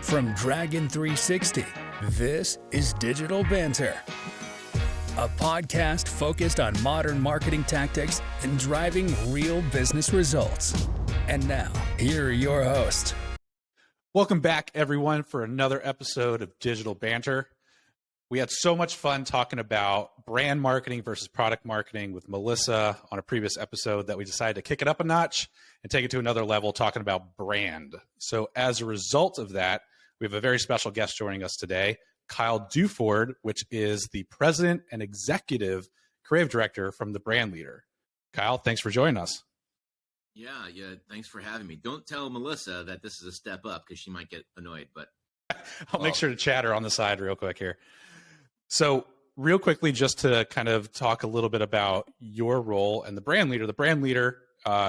From Dragon 360, this is Digital Banter, a podcast focused on modern marketing tactics and driving real business results. And now, here are your hosts. Welcome back, everyone, for another episode of Digital Banter. We had so much fun talking about brand marketing versus product marketing with Melissa on a previous episode that we decided to kick it up a notch and take it to another level, talking about brand. So as a result of that, we have a very special guest joining us today, Kyle Duford, which is the president and executive creative director from The Brand Leader. Kyle, thanks for joining us. Yeah. Thanks for having me. Don't tell Melissa that this is a step up because she might get annoyed, but I'll make sure to chat her on the side real quick here. So real quickly, just to kind of talk a little bit about your role and The Brand Leader. The Brand Leader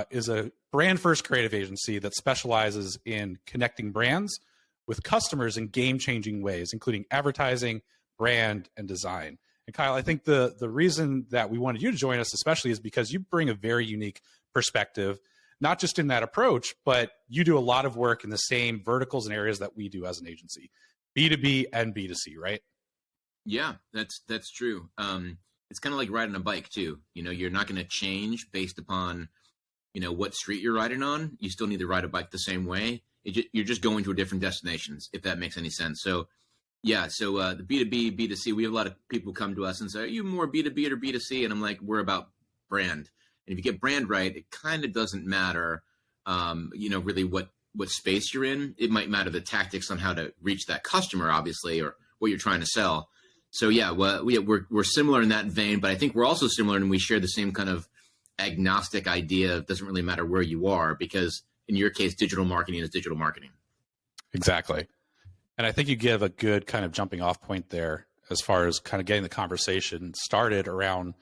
is a brand-first creative agency that specializes in connecting brands with customers in game-changing ways, including advertising, brand, and design. And Kyle, I think the reason that we wanted you to join us especially is because you bring a very unique perspective, not just in that approach, but you do a lot of work in the same verticals and areas that we do as an agency, B2B and B2C, right? yeah, that's true. It's kind of like riding a bike too. You know, you're not going to change based upon, what street you're riding on. You still need to ride a bike the same way. You're just going to different destinations, if that makes any sense. So, yeah. So the B2B, B2C, we have a lot of people come to us and say, "Are you more B2B or B2C?" And I'm like, "We're about brand." And if you get brand right, it kind of doesn't matter, really what space you're in. It might matter the tactics on how to reach that customer, obviously, or what you're trying to sell. So yeah, we're similar in that vein, but I think we're also similar and we share the same kind of agnostic idea. It doesn't really matter where you are because in your case, digital marketing is digital marketing. Exactly. And I think you give a good kind of jumping off point there as far as kind of getting the conversation started around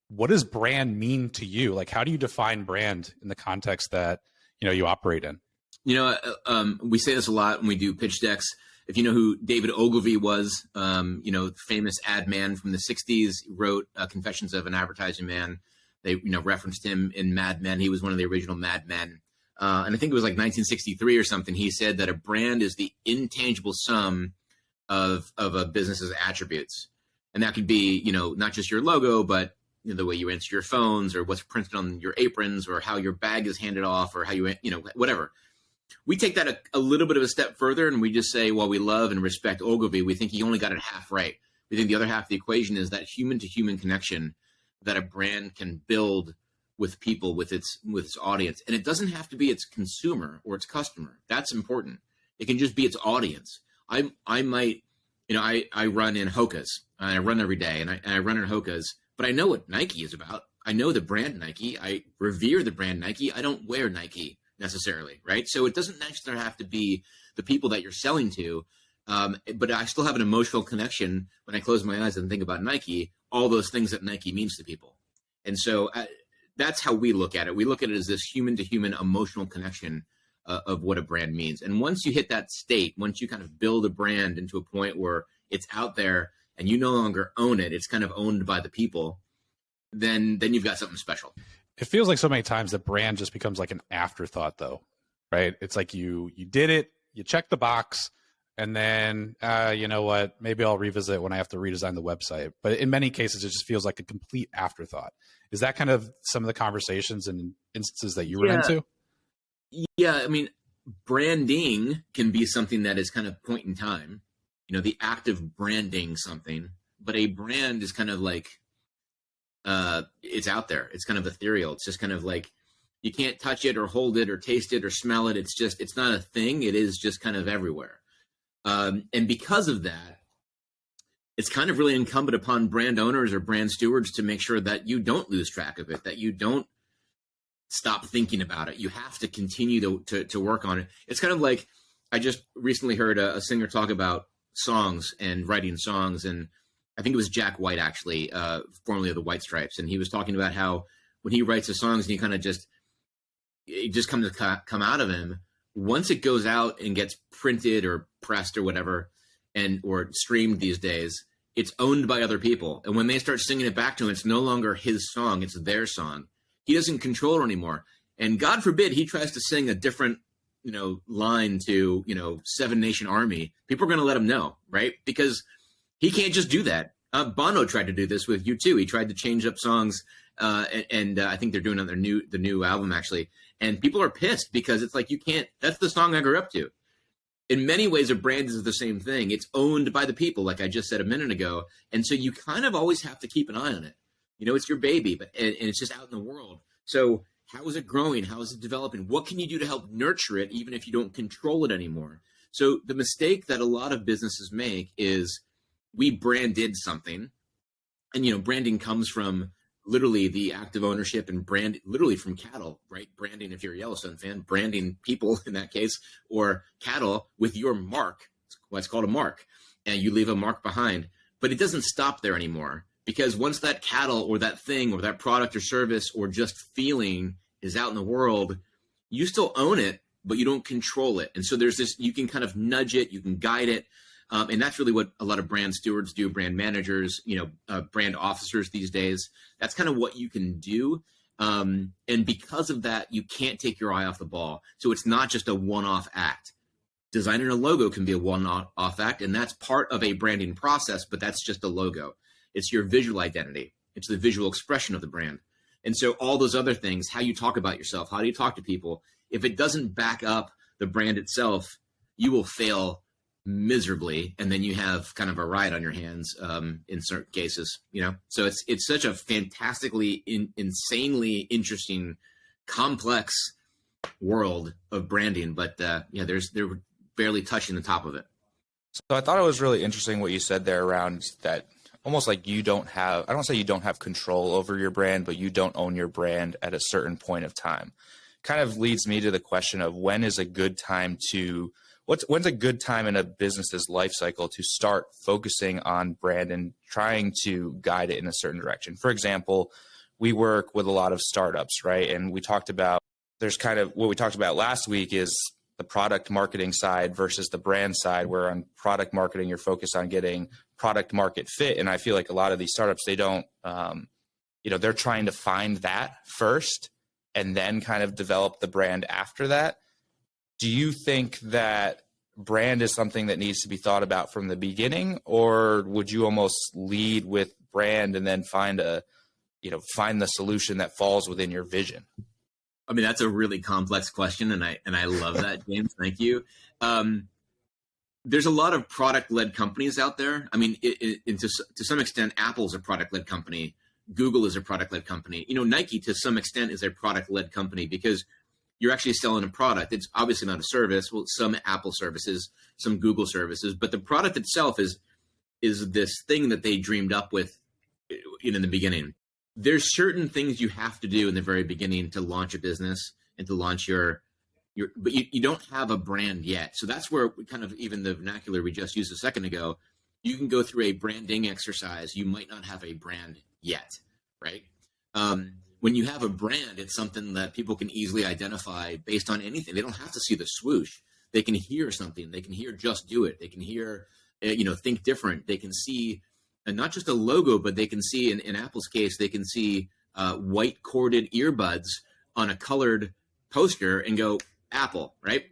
what does brand mean to you? Like, how do you define brand in the context that, you operate in? We say this a lot when we do pitch decks. If you know who David Ogilvy was, famous ad man from the 60s, wrote Confessions of an Advertising Man. They, referenced him in Mad Men. He was one of the original Mad Men. And I think it was like 1963 or something. He said that a brand is the intangible sum of a business's attributes. And that could be, not just your logo, but the way you answer your phones or what's printed on your aprons or how your bag is handed off or how you, whatever. We take that a little bit of a step further and we just say, while we love and respect Ogilvy, we think he only got it half right. We think the other half of the equation is that human to human connection that a brand can build with people, with its audience. And it doesn't have to be its consumer or its customer. That's important. It can just be its audience. I might, I run in Hoka's and I run every day and I run in Hoka's, but I know what Nike is about. I know the brand Nike. I revere the brand Nike. I don't wear Nike necessarily, right? So it doesn't necessarily have to be the people that you're selling to, but I still have an emotional connection when I close my eyes and think about Nike, all those things that Nike means to people. And so that's how we look at it. We look at it as this human-to-human emotional connection of what a brand means. And once you hit that state, once you kind of build a brand into a point where it's out there and you no longer own it, it's kind of owned by the people, then you've got something special. It feels like so many times that brand just becomes like an afterthought though, right? It's like you did it, you check the box, and then, you know what, maybe I'll revisit it when I have to redesign the website. But in many cases, it just feels like a complete afterthought. Is that kind of some of the conversations and instances that you run into? Yeah, I mean, branding can be something that is kind of point in time, the act of branding something, but a brand is kind of like, it's out there. It's kind of ethereal. It's just kind of like, you can't touch it or hold it or taste it or smell it. It's not a thing. It is just kind of everywhere. And because of that, it's kind of really incumbent upon brand owners or brand stewards to make sure that you don't lose track of it, that you don't stop thinking about it. You have to continue to work on it. It's kind of like, I just recently heard a singer talk about songs and writing songs. And I think it was Jack White, actually, formerly of the White Stripes. And he was talking about how when he writes the songs and he kind of it just comes to come out of him. Once it goes out and gets printed or pressed or whatever, or streamed these days, it's owned by other people. And when they start singing it back to him, it's no longer his song, it's their song. He doesn't control it anymore. And God forbid he tries to sing a different line to, Seven Nation Army, people are going to let him know, right? Because he can't just do that. Bono tried to do this with U2. He tried to change up songs, and I think they're doing on the new album actually. And people are pissed because it's like, you can't. That's the song I grew up to. In many ways, a brand is the same thing. It's owned by the people, like I just said a minute ago, and so you kind of always have to keep an eye on it. It's your baby, and it's just out in the world. So how is it growing? How is it developing? What can you do to help nurture it, even if you don't control it anymore? So the mistake that a lot of businesses make is we branded something, and branding comes from literally the act of ownership and brand, literally from cattle, right? Branding, if you're a Yellowstone fan, branding people in that case, or cattle with your mark. What's called a mark, and you leave a mark behind. But it doesn't stop there anymore, because once that cattle or that thing or that product or service or just feeling is out in the world, you still own it, but you don't control it. And so there's this, you can kind of nudge it, you can guide it. And that's really what a lot of brand stewards do, brand managers, brand officers these days. That's kind of what you can do. And because of that, you can't take your eye off the ball. So it's not just a one-off act. Designing a logo can be a one-off act, and that's part of a branding process, but that's just a logo. It's your visual identity. It's the visual expression of the brand. And so all those other things, how you talk about yourself, how do you talk to people, if it doesn't back up the brand itself, you will fail miserably, and then you have kind of a riot on your hands in certain cases. So it's such a fantastically insanely interesting, complex world of branding, but they're barely touching the top of it. So I thought it was really interesting what you said there around that, almost like you don't have, I don't say you don't have control over your brand, but you don't own your brand at a certain point of time. Kind of leads me to the question of when's a good time in a business's life cycle to start focusing on brand and trying to guide it in a certain direction. For example, we work with a lot of startups, right? And we talked about, there's kind of what we talked about last week is the product marketing side versus the brand side, where on product marketing, you're focused on getting product market fit. And I feel like a lot of these startups, they don't, they're trying to find that first and then kind of develop the brand after that. Do you think that brand is something that needs to be thought about from the beginning, or would you almost lead with brand and then find the solution that falls within your vision? I mean, that's a really complex question, and I love that, James. Thank you. There's a lot of product-led companies out there. I mean, to some extent, Apple's a product-led company. Google is a product-led company. Nike, to some extent, is a product-led company because you're actually selling a product. It's obviously not a service. Well, some Apple services, some Google services, but the product itself is this thing that they dreamed up with in the beginning. There's certain things you have to do in the very beginning to launch a business and to launch but you don't have a brand yet. So that's where kind of even the vernacular we just used a second ago, you can go through a branding exercise. You might not have a brand yet, right? When you have a brand, it's something that people can easily identify based on anything. They don't have to see the swoosh. They can hear something. They can hear Just Do It. They can hear, Think Different. They can see not just a logo, but they can see, in Apple's case, they can see white corded earbuds on a colored poster and go, Apple, right?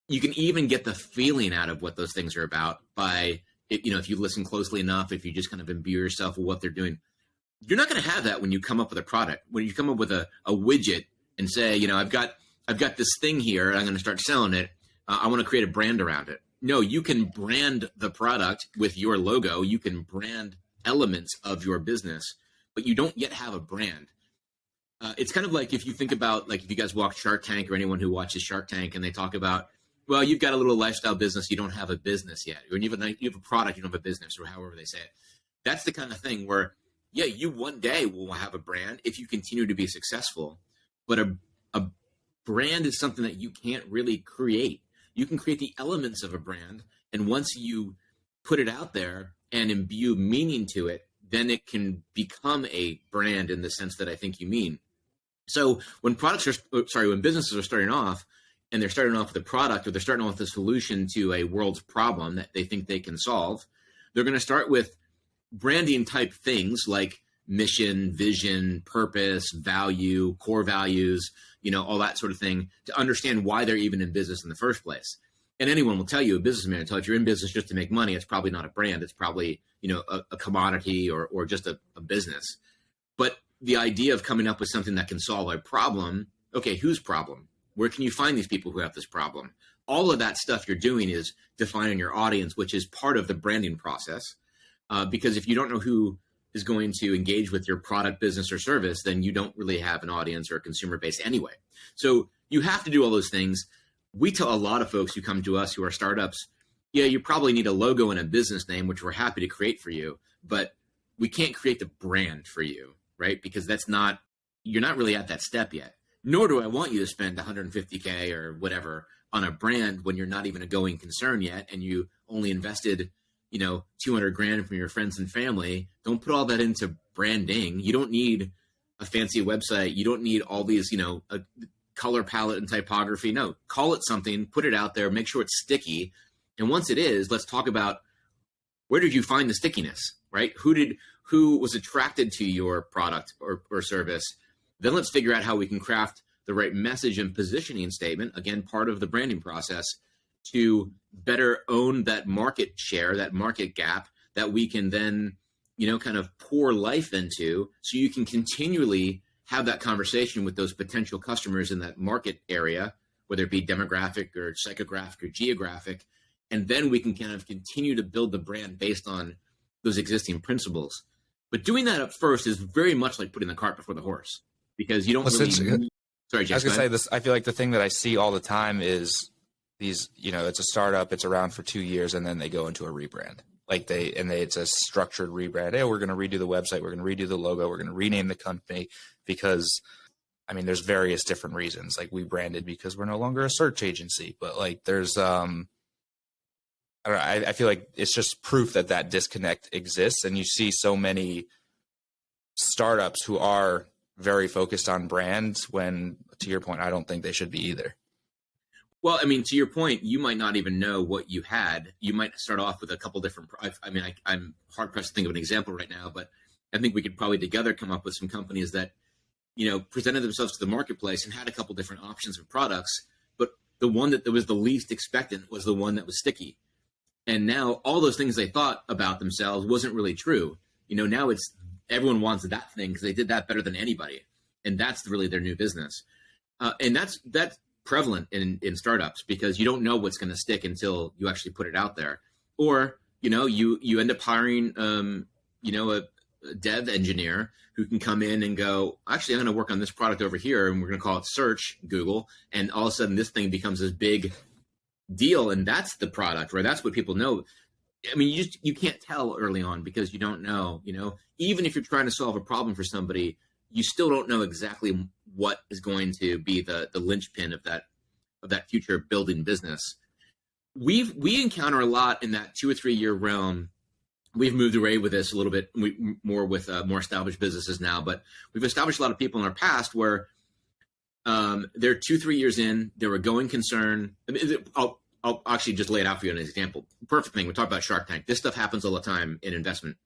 You can even get the feeling out of what those things are about by, if you listen closely enough, if you just kind of imbue yourself with what they're doing. You're not going to have that when you come up with a product. When you come up with a widget and say, I've got this thing here, and I'm going to start selling it. I want to create a brand around it. No, you can brand the product with your logo. You can brand elements of your business, but you don't yet have a brand. It's kind of like if you think about, like, if you guys watch Shark Tank, or anyone who watches Shark Tank, and they talk about, well, you've got a little lifestyle business, you don't have a business yet. Or you have a product, you don't have a business, or however they say it. That's the kind of thing where, yeah, you one day will have a brand if you continue to be successful. But a brand is something that you can't really create. You can create the elements of a brand, and once you put it out there and imbue meaning to it, then it can become a brand in the sense that I think you mean. So when businesses are starting off, and they're starting off with a product, or they're starting off with a solution to a world's problem that they think they can solve, they're going to start with branding type things like mission, vision, purpose, value, core values, all that sort of thing, to understand why they're even in business in the first place. And anyone will tell you, a businessman will tell you, if you're in business just to make money, it's probably not a brand. It's probably, a commodity or just a business. But the idea of coming up with something that can solve a problem, okay, whose problem? Where can you find these people who have this problem? All of that stuff you're doing is defining your audience, which is part of the branding process. Because if you don't know who is going to engage with your product, business, or service, then you don't really have an audience or a consumer base anyway. So you have to do all those things. We tell a lot of folks who come to us who are startups, yeah, you probably need a logo and a business name, which we're happy to create for you, but we can't create the brand for you, right? Because you're not really at that step yet. Nor do I want you to spend $150K or whatever on a brand when you're not even a going concern yet, and you only invested, $200,000 from your friends and family. Don't put all that into branding. You don't need a fancy website. You don't need all these, a color palette and typography. No, call it something, put it out there, make sure it's sticky. And once it is, let's talk about, where did you find the stickiness, right? Who was attracted to your product or service? Then let's figure out how we can craft the right message and positioning statement, again, part of the branding process, to better own that market share, that market gap that we can then, kind of pour life into, so you can continually have that conversation with those potential customers in that market area, whether it be demographic or psychographic or geographic. And then we can kind of continue to build the brand based on those existing principles. But doing that up first is very much like putting the cart before the horse, because you don't Sorry, James, I was going to say this. I feel like the thing that I see all the time is these, it's a startup, it's around for 2 years, and then they go into a rebrand. It's a structured rebrand. Hey, we're going to redo the website. We're going to redo the logo. We're going to rename the company because, there's various different reasons. Like, we branded because we're no longer a search agency, but there's, I don't know. I feel like it's just proof that disconnect exists. And you see so many startups who are very focused on brands when, to your point, I don't think they should be either. Well, to your point, you might not even know what you had. You might start off with a couple different, I'm hard pressed to think of an example right now, but I think we could probably together come up with some companies that, presented themselves to the marketplace and had a couple different options of products, but the one that was the least expectant was the one that was sticky. And now all those things they thought about themselves wasn't really true. Now it's everyone wants that thing because they did that better than anybody. And that's really their new business. And that's prevalent in startups, because you don't know what's going to stick until you actually put it out there. Or, you end up hiring, a dev engineer who can come in and go, actually, I'm going to work on this product over here, and we're going to call it search Google. And all of a sudden this thing becomes this big deal, and that's the product, right? That's what people know. You can't tell early on because you don't know, even if you're trying to solve a problem for somebody, you still don't know exactly what is going to be the linchpin of that future building business. We encounter a lot in that 2 or 3 year realm. We've moved away with this a little bit more with more established businesses now, but we've established a lot of people in our past where they're 2-3 years in, they're a going concern. I'll actually just lay it out for you as an example. Perfect thing. We talk about Shark Tank. This stuff happens all the time in investment.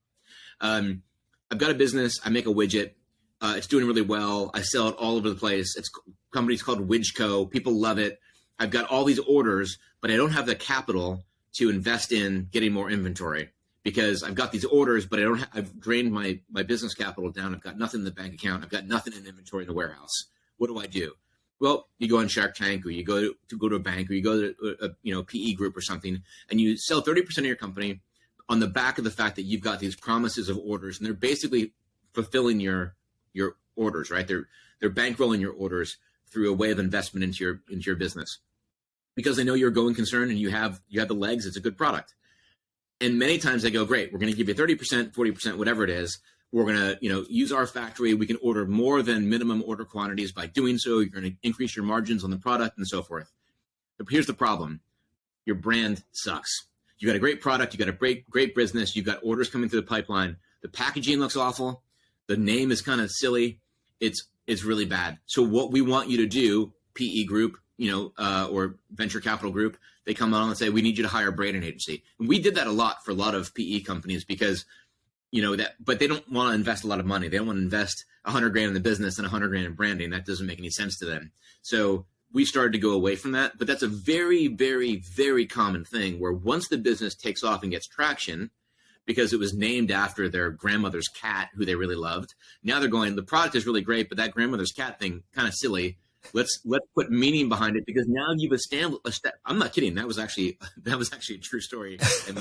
I've got a business. I make a widget. It's doing really well. I sell it all over the place. Company's called Widgeco. People love it. I've got all these orders, but I don't have the capital to invest in getting more inventory, because I've got these orders, but I've drained my business capital down. I've got nothing in the bank account. I've got nothing in inventory in the warehouse. What do I do? Well, you go on Shark Tank, or you go to a bank, or you go to a PE group or something, and you sell 30% of your company on the back of the fact that you've got these promises of orders, and they're basically fulfilling your orders, right? They're bankrolling your orders through a way of investment into your business, because they know you're a going concern and you have the legs. It's a good product. And many times they go, great, we're going to give you 30%, 40%, whatever it is. We're going to, use our factory. We can order more than minimum order quantities. By doing so, you're going to increase your margins on the product and so forth. But here's the problem. Your brand sucks. You got a great product. You got a great business. You've got orders coming through the pipeline. The packaging looks awful. The name is kind of silly. It's really bad. So what we want you to do, PE group, or venture capital group, they come on and say, we need you to hire a branding agency. And we did that a lot for a lot of PE companies, because but they don't want to invest a lot of money. They don't want to invest $100,000 in the business and $100,000 in branding. That doesn't make any sense to them. So we started to go away from that, but that's a very, very, very common thing where once the business takes off and gets traction, because it was named after their grandmother's cat who they really loved. Now they're going, the product is really great, but that grandmother's cat thing, kind of silly. Let's put meaning behind it, because now you've established. I'm not kidding. That was actually a true story. And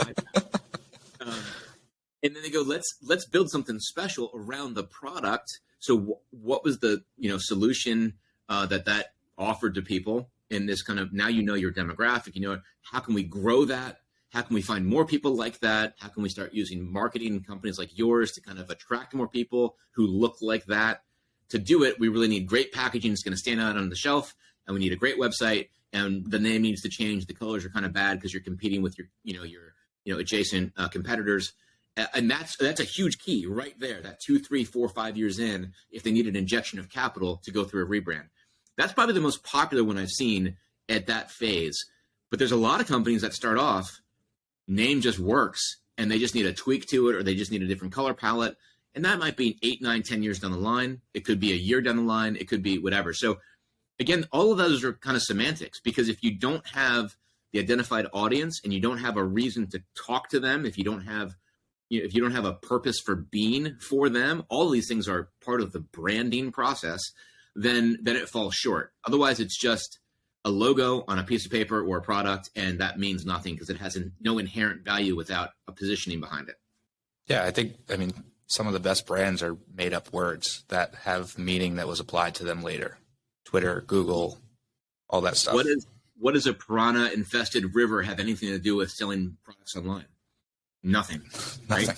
then they go, let's build something special around the product. So what was the solution that offered to people in this kind of, now your demographic, how can we grow that? How can we find more people like that? How can we start using marketing companies like yours to kind of attract more people who look like that? To do it, we really need great packaging that's going to stand out on the shelf, and we need a great website, and the name needs to change. The colors are kind of bad because you're competing with your adjacent competitors. And that's a huge key right there, that 2, 3, 4, 5 years in, if they need an injection of capital to go through a rebrand. That's probably the most popular one I've seen at that phase. But there's a lot of companies that start off, name just works, and they just need a tweak to it, or they just need a different color palette. And that might be 8, 9, 10 years down the line. It could be a year down the line. It could be whatever. So again, all of those are kind of semantics, because if you don't have the identified audience and you don't have a reason to talk to them, if you don't have a purpose for being for them, all of these things are part of the branding process, then it falls short. Otherwise, it's just a logo on a piece of paper or a product, and that means nothing because it has no inherent value without a positioning behind it. Yeah, I mean, some of the best brands are made up words that have meaning that was applied to them later. Twitter, Google, all that stuff. What does a piranha infested river have anything to do with selling products online? Nothing. Right?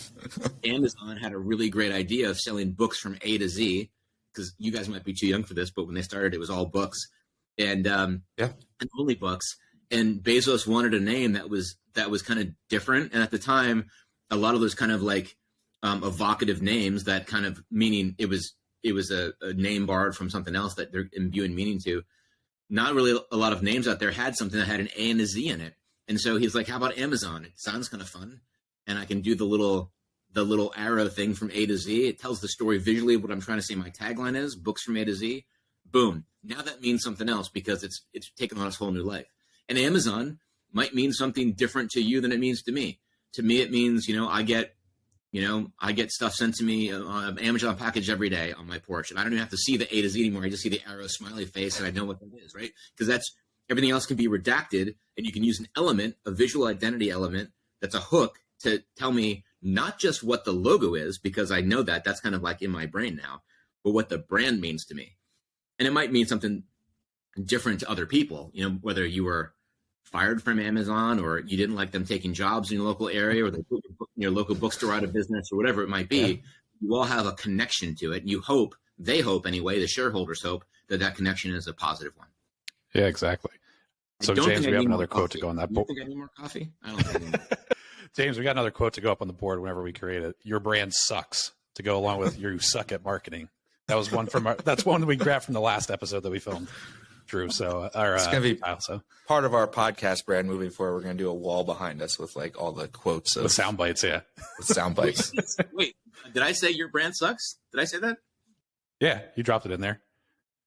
Amazon had a really great idea of selling books from A to Z, because you guys might be too young for this, but when they started, it was all books and only books. And Bezos wanted a name that was kind of different. And at the time, a lot of those kind of like evocative names, that kind of meaning it was a name borrowed from something else that they're imbuing meaning to. Not really a lot of names out there had something that had an A and a Z in it. And so he's like, how about Amazon? It sounds kind of fun. And I can do the little arrow thing from A to Z. It tells the story visually of what I'm trying to say my tagline is, books from A to Z. Boom. Now that means something else because it's taken on its whole new life. And Amazon might mean something different to you than it means to me. To me, it means, I get stuff sent to me on an Amazon package every day on my porch. And I don't even have to see the A to Z anymore. I just see the arrow smiley face and I know what that is, right? Because that's everything else can be redacted, and you can use an element, a visual identity element that's a hook to tell me not just what the logo is, because I know that's kind of like in my brain now, but what the brand means to me. And it might mean something different to other people, whether you were fired from Amazon or you didn't like them taking jobs in your local area, or they put your local bookstore out of business, or whatever it might be. Yeah. You all have a connection to it. And they hope anyway, the shareholders hope that connection is a positive one. Yeah, exactly. So James, we have another quote to go on that board. Do you think I need more coffee? I don't think I need more. James, we got another quote to go up on the board whenever we create it. Your brand sucks, to go along with you suck at marketing. That was one that's one that we grabbed from the last episode that we filmed, Drew. So it's going to be Kyle, part of our podcast brand moving forward. We're going to do a wall behind us with like all the quotes with sound bites. Yeah. With sound bites. Wait, did I say your brand sucks? Did I say that? Yeah. You dropped it in there.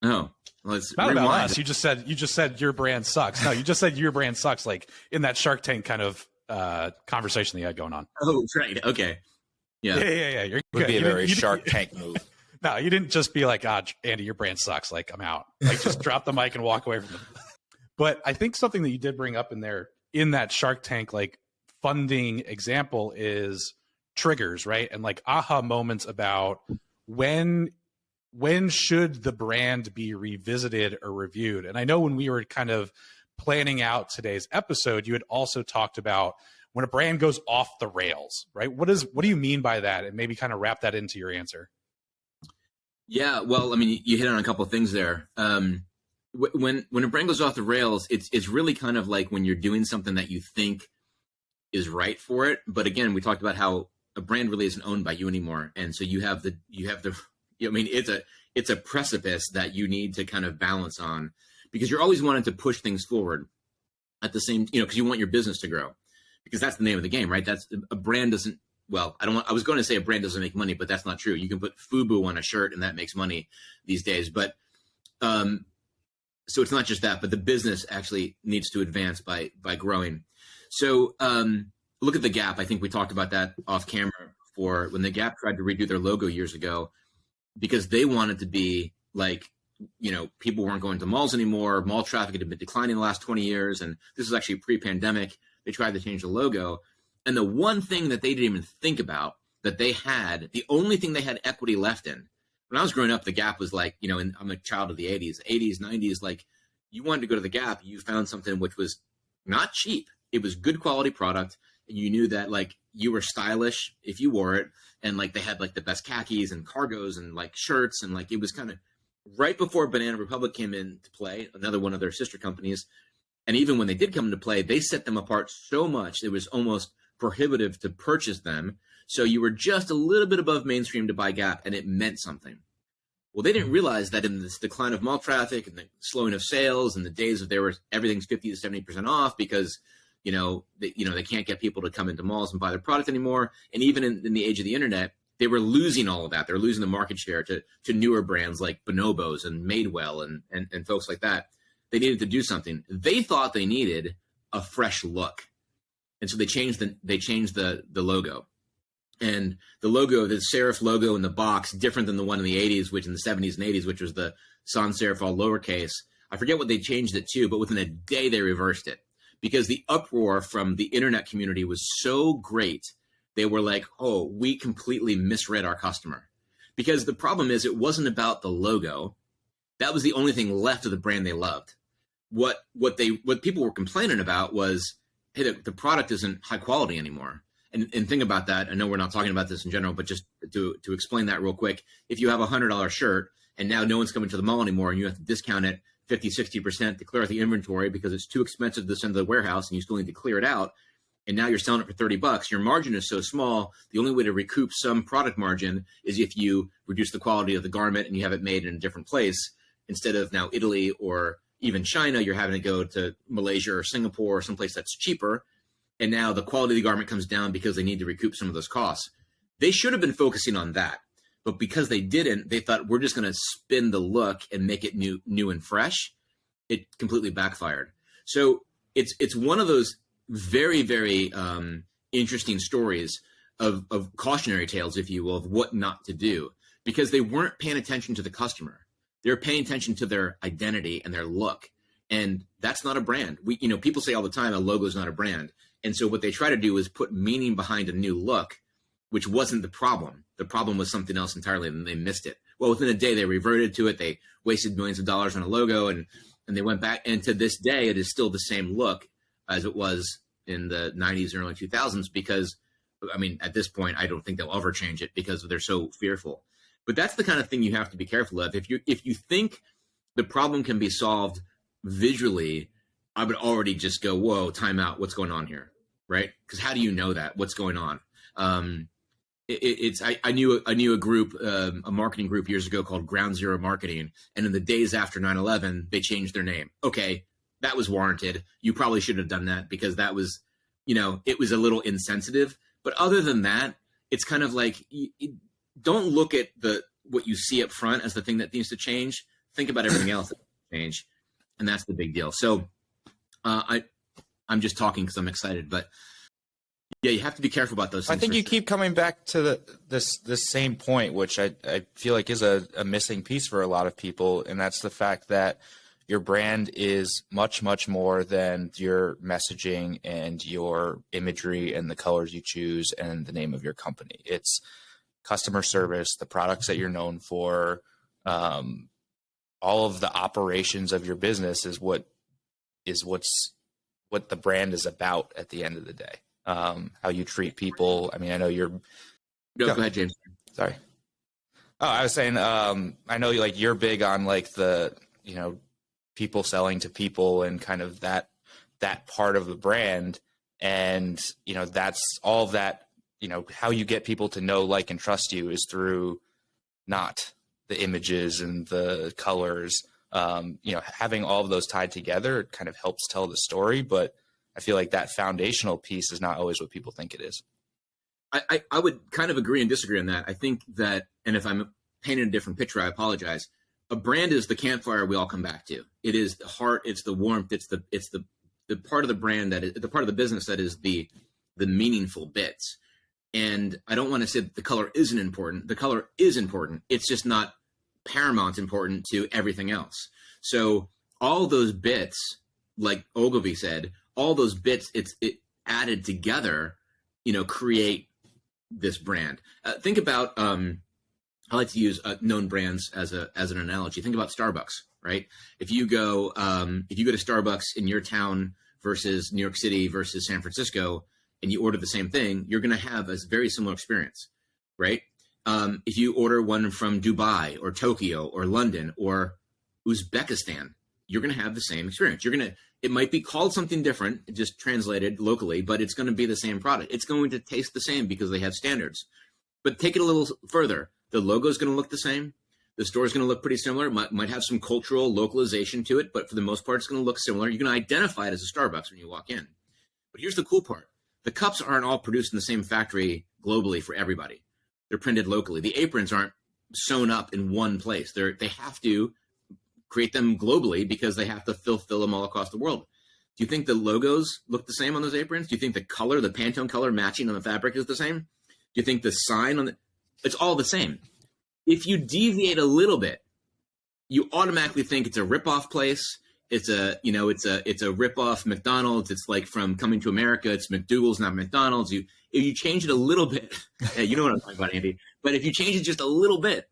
Oh, well, it's not about us. You just said your brand sucks. No, you just said your brand sucks. Like in that Shark Tank kind of conversation that you had going on. Oh, right. Okay. Yeah. You're would good. Be a very Shark Tank move. No, you didn't just be like, Andy, your brand sucks. Like, I'm out. Like, just drop the mic and walk away from them. But I think something that you did bring up in there, in that Shark Tank, like, funding example is triggers, right? And like aha moments about when should the brand be revisited or reviewed? And I know when we were kind of planning out today's episode, you had also talked about when a brand goes off the rails, right? What do you mean by that? And maybe kind of wrap that into your answer. Yeah, well, I mean, you hit on a couple of things there. When a brand goes off the rails, it's really kind of like when you're doing something that you think is right for it. But again, we talked about how a brand really isn't owned by you anymore, and so you have the. I mean, it's a precipice that you need to kind of balance on, because you're always wanting to push things forward at the same, because you want your business to grow, because that's the name of the game, right? That's a brand well, I was going to say a brand doesn't make money, but that's not true. You can put FUBU on a shirt and that makes money these days. But so it's not just that, but the business actually needs to advance by growing. So look at the Gap. I think we talked about that off camera before, when the Gap tried to redo their logo years ago, because they wanted to be like, you know, people weren't going to malls anymore. Mall traffic had been declining the last 20 years. And this is actually pre-pandemic. They tried to change the logo. And the one thing that they didn't even think about that they had, the only thing they had equity left in, when I was growing up, the Gap was like, you know, and I'm a child of the 80s, 90s, like you wanted to go to the Gap, you found something which was not cheap. It was good quality product. And you knew that like you were stylish if you wore it. And like they had like the best khakis and cargos and like shirts. And like it was kind of right before Banana Republic came into play, another one of their sister companies. And even when they did come into play, they set them apart so much, it was almost prohibitive to purchase them. So you were just a little bit above mainstream to buy Gap, and it meant something. Well, they didn't realize that in this decline of mall traffic and the slowing of sales and the days of everything's 50 to 70% off because, they can't get people to come into malls and buy their product anymore. And even in the age of the internet, they were losing all of that. They're losing the market share to newer brands like Bonobos and Madewell and folks like that. They needed to do something. They thought they needed a fresh look. And so they changed the logo. And the logo, the serif logo in the box, different than the one in the 80s, which in the 70s and 80s, which was the sans serif all lowercase. I forget what they changed it to, but within a day they reversed it because the uproar from the internet community was so great. They were like, oh, we completely misread our customer. Because the problem is it wasn't about the logo. That was the only thing left of the brand they loved. What people were complaining about was, hey, the product isn't high quality anymore. And think about that. I know we're not talking about this in general, but just to explain that real quick, if you have a $100 shirt and now no one's coming to the mall anymore and you have to discount it 50, 60% to clear out the inventory because it's too expensive to send to the warehouse and you still need to clear it out, and now you're selling it for $30, your margin is so small, the only way to recoup some product margin is if you reduce the quality of the garment and you have it made in a different place. Instead of now Italy or even China, you're having to go to Malaysia or Singapore or someplace that's cheaper. And now the quality of the garment comes down because they need to recoup some of those costs. They should have been focusing on that. But because they didn't, they thought we're just going to spin the look and make it new and fresh. It completely backfired. So it's one of those very, very interesting stories of cautionary tales, if you will, of what not to do, because they weren't paying attention to the customer. They were paying attention to their identity and their look. And that's not a brand. People say all the time, a logo is not a brand. And so what they try to do is put meaning behind a new look, which wasn't the problem. The problem was something else entirely, and they missed it. Well, within a day, they reverted to it. They wasted millions of dollars on a logo, and they went back. And to this day, it is still the same look as it was in the 90s and early 2000s because, at this point, I don't think they'll ever change it because they're so fearful. But that's the kind of thing you have to be careful of. If you think the problem can be solved visually, I would already just go, whoa, time out. What's going on here? Right? Because how do you know that? What's going on? I knew a group, a marketing group years ago called Ground Zero Marketing. And in the days after 9/11, they changed their name. Okay, that was warranted. You probably should have done that because that was, it was a little insensitive. But other than that, it's kind of like, don't look at what you see up front as the thing that needs to change. Think about everything else that needs to change. And that's the big deal. So I'm just talking because I'm excited, but yeah, you have to be careful about those things. I think you keep coming back to this same point, which I feel like is a missing piece for a lot of people. And that's the fact that your brand is much, much more than your messaging and your imagery and the colors you choose and the name of your company. It's customer service, the products that you're known for, all of the operations of your business is what the brand is about at the end of the day. How you treat people. I know you're. Go ahead, James. Sorry. Oh, I was saying. I know you're big on the people selling to people and kind of that part of the brand, and that's all that how you get people to know, like, and trust you is through not the images and the colors. Having all of those tied together kind of helps tell the story, but I feel like that foundational piece is not always what people think it is. I would kind of agree and disagree on that. I think that, and if I'm painting a different picture, I apologize. A brand is the campfire we all come back to. It is the heart, it's the warmth, it's the part of the brand that is the part of the business that is the meaningful bits. And I don't want to say that the color isn't important. The color is important. It's just not paramount important to everything else. So all those bits, like Ogilvy said, all those bits, it added together, create this brand. Think about, I like to use known brands as an analogy. Think about Starbucks, right? If you go to Starbucks in your town versus New York City versus San Francisco, and you order the same thing, you're going to have a very similar experience, right? If you order one from Dubai or Tokyo or London or Uzbekistan, you're going to have the same experience. It might be called something different, just translated locally, but it's going to be the same product. It's going to taste the same because they have standards. But take it a little further. The logo is going to look the same. The store is going to look pretty similar. Might have some cultural localization to it, but for the most part, it's going to look similar. You're going to identify it as a Starbucks when you walk in. But here's the cool part. The cups aren't all produced in the same factory globally for everybody. They're printed locally. The aprons aren't sewn up in one place. They have to create them globally because they have to fulfill them all across the world. Do you think the logos look the same on those aprons? Do you think the color, the Pantone color matching on the fabric is the same? Do you think the sign it's all the same? If you deviate a little bit, you automatically think it's a rip-off place. It's a rip-off McDonald's. It's like from Coming to America. It's McDougal's, not McDonald's. If you change it a little bit, you know what I'm talking about, Andy. But if you change it just a little bit,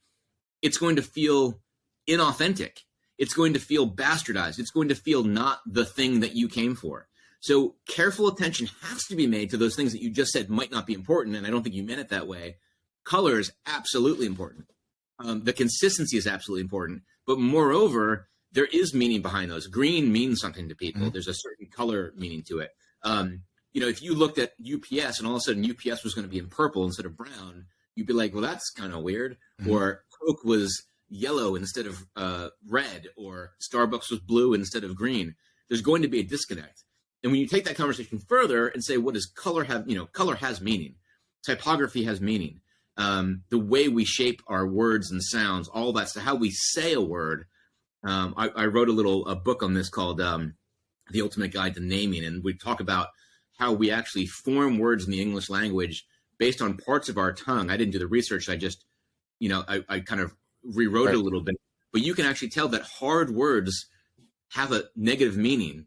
it's going to feel inauthentic. It's going to feel bastardized. It's going to feel not the thing that you came for. So careful attention has to be made to those things that you just said might not be important, and I don't think you meant it that way. Color is absolutely important. The consistency is absolutely important. But moreover, there is meaning behind those. Green means something to people. Mm-hmm. There's a certain color meaning to it. If you looked at UPS and all of a sudden UPS was going to be in purple instead of brown, you'd be like, well, that's kind of weird. Mm-hmm. Or Coke was yellow instead of red, or Starbucks was blue instead of green. There's going to be a disconnect. And when you take that conversation further and say, what does color have? Color has meaning. Typography has meaning. The way we shape our words and sounds, all that stuff, how we say a word. I wrote a book on this called The Ultimate Guide to Naming, and we talk about how we actually form words in the English language based on parts of our tongue. I didn't do the research. I just, I kind of rewrote it a little bit. But you can actually tell that hard words have a negative meaning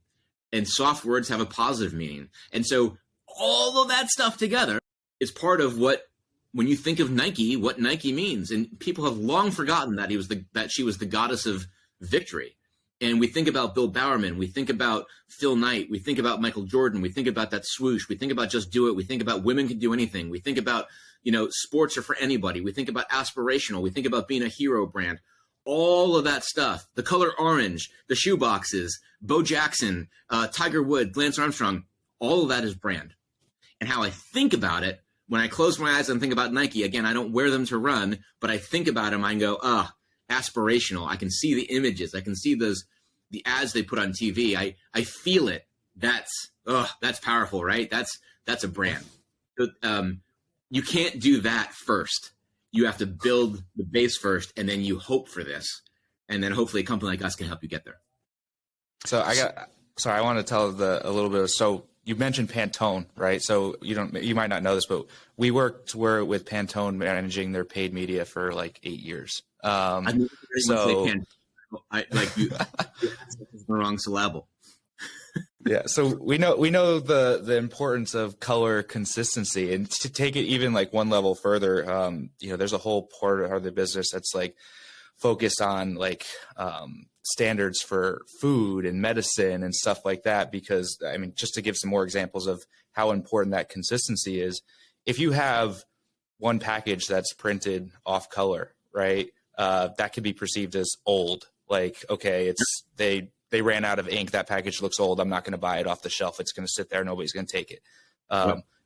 and soft words have a positive meaning. And so all of that stuff together is part of when you think of Nike, what Nike means. And people have long forgotten that she was the goddess of victory. And we think about Bill Bowerman, we think about Phil Knight, we think about Michael Jordan, we think about that swoosh, we think about Just Do It, we think about women can do anything, we think about, sports are for anybody, we think about aspirational, we think about being a hero brand, all of that stuff, the color orange, the shoe boxes, Bo Jackson, Tiger Woods, Lance Armstrong, all of that is brand. And how I think about it, when I close my eyes and think about Nike, again, I don't wear them to run, but I think about them, I go, aspirational. I can see the images. I can see the ads they put on TV. I feel it. That's powerful, right? That's a brand. So, you can't do that first. You have to build the base first, and then you hope for this, and then hopefully a company like us can help you get there. So I want to tell a little bit. So you mentioned Pantone, right? So you might not know this, but we worked with Pantone managing their paid media for like 8 years. The wrong syllable. Yeah, so we know the importance of color consistency, and to take it even like one level further, there's a whole part of the business that's like focused on like standards for food and medicine and stuff like that. Because I mean, just to give some more examples of how important that consistency is, if you have one package that's printed off color, right? That could be perceived as old. Like, okay, they ran out of ink. That package looks old. I'm not going to buy it off the shelf. It's going to sit there. Nobody's going to take it.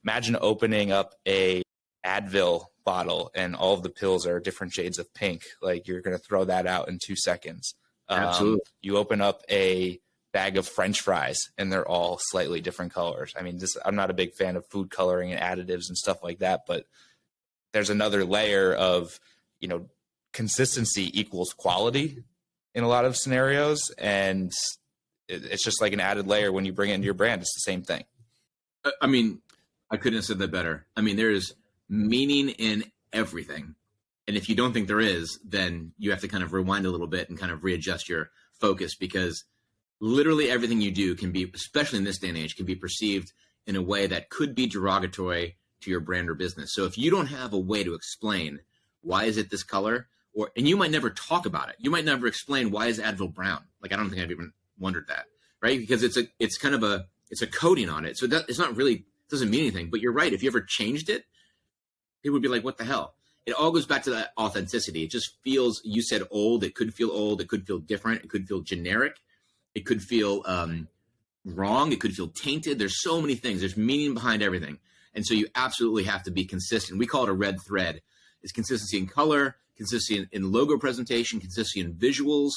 Imagine opening up a Advil bottle and all of the pills are different shades of pink. Like, you're going to throw that out in 2 seconds. Absolutely. You open up a bag of French fries and they're all slightly different colors. I mean, I'm not a big fan of food coloring and additives and stuff like that, but there's another layer of, consistency equals quality in a lot of scenarios. And it's just like an added layer when you bring it into your brand. It's the same thing. I mean, I couldn't have said that better. I mean, there is meaning in everything. And if you don't think there is, then you have to kind of rewind a little bit and kind of readjust your focus, because literally everything you do can be, especially in this day and age, can be perceived in a way that could be derogatory to your brand or business. So if you don't have a way to explain why is it this color, and you might never talk about it. You might never explain why is Advil brown. Like, I don't think I've even wondered that, right? Because it's a coating on it. So it's not really, it doesn't mean anything, but you're right. If you ever changed it, it would be like, what the hell? It all goes back to that authenticity. It just feels, you said old, it could feel old. It could feel different. It could feel generic. It could feel wrong. It could feel tainted. There's so many things. There's meaning behind everything. And so you absolutely have to be consistent. We call it a red thread. It's consistency in color, consistency in logo presentation, consistency in visuals.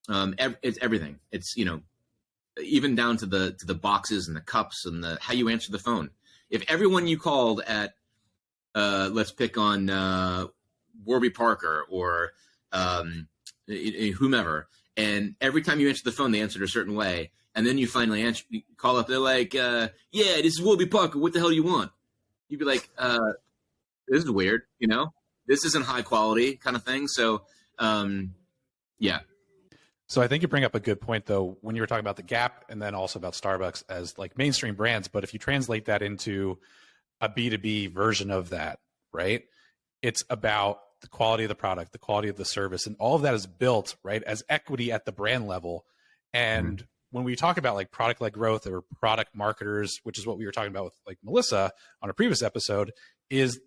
It's everything. It's, even down to the boxes and the cups and how you answer the phone. If everyone you called at, let's pick on Warby Parker or whomever, and every time you answer the phone, they answered a certain way, and then you finally call up, they're like, yeah, this is Warby Parker. What the hell do you want? You'd be like, this is weird, This isn't high quality kind of thing. So, yeah. So I think you bring up a good point, though, when you were talking about the Gap and then also about Starbucks as like mainstream brands. But if you translate that into a B2B version of that, right? It's about the quality of the product, the quality of the service, and all of that is built, right, as equity at the brand level. And when we talk about like product-led growth or product marketers, which is what we were talking about with like Melissa on a previous episode, is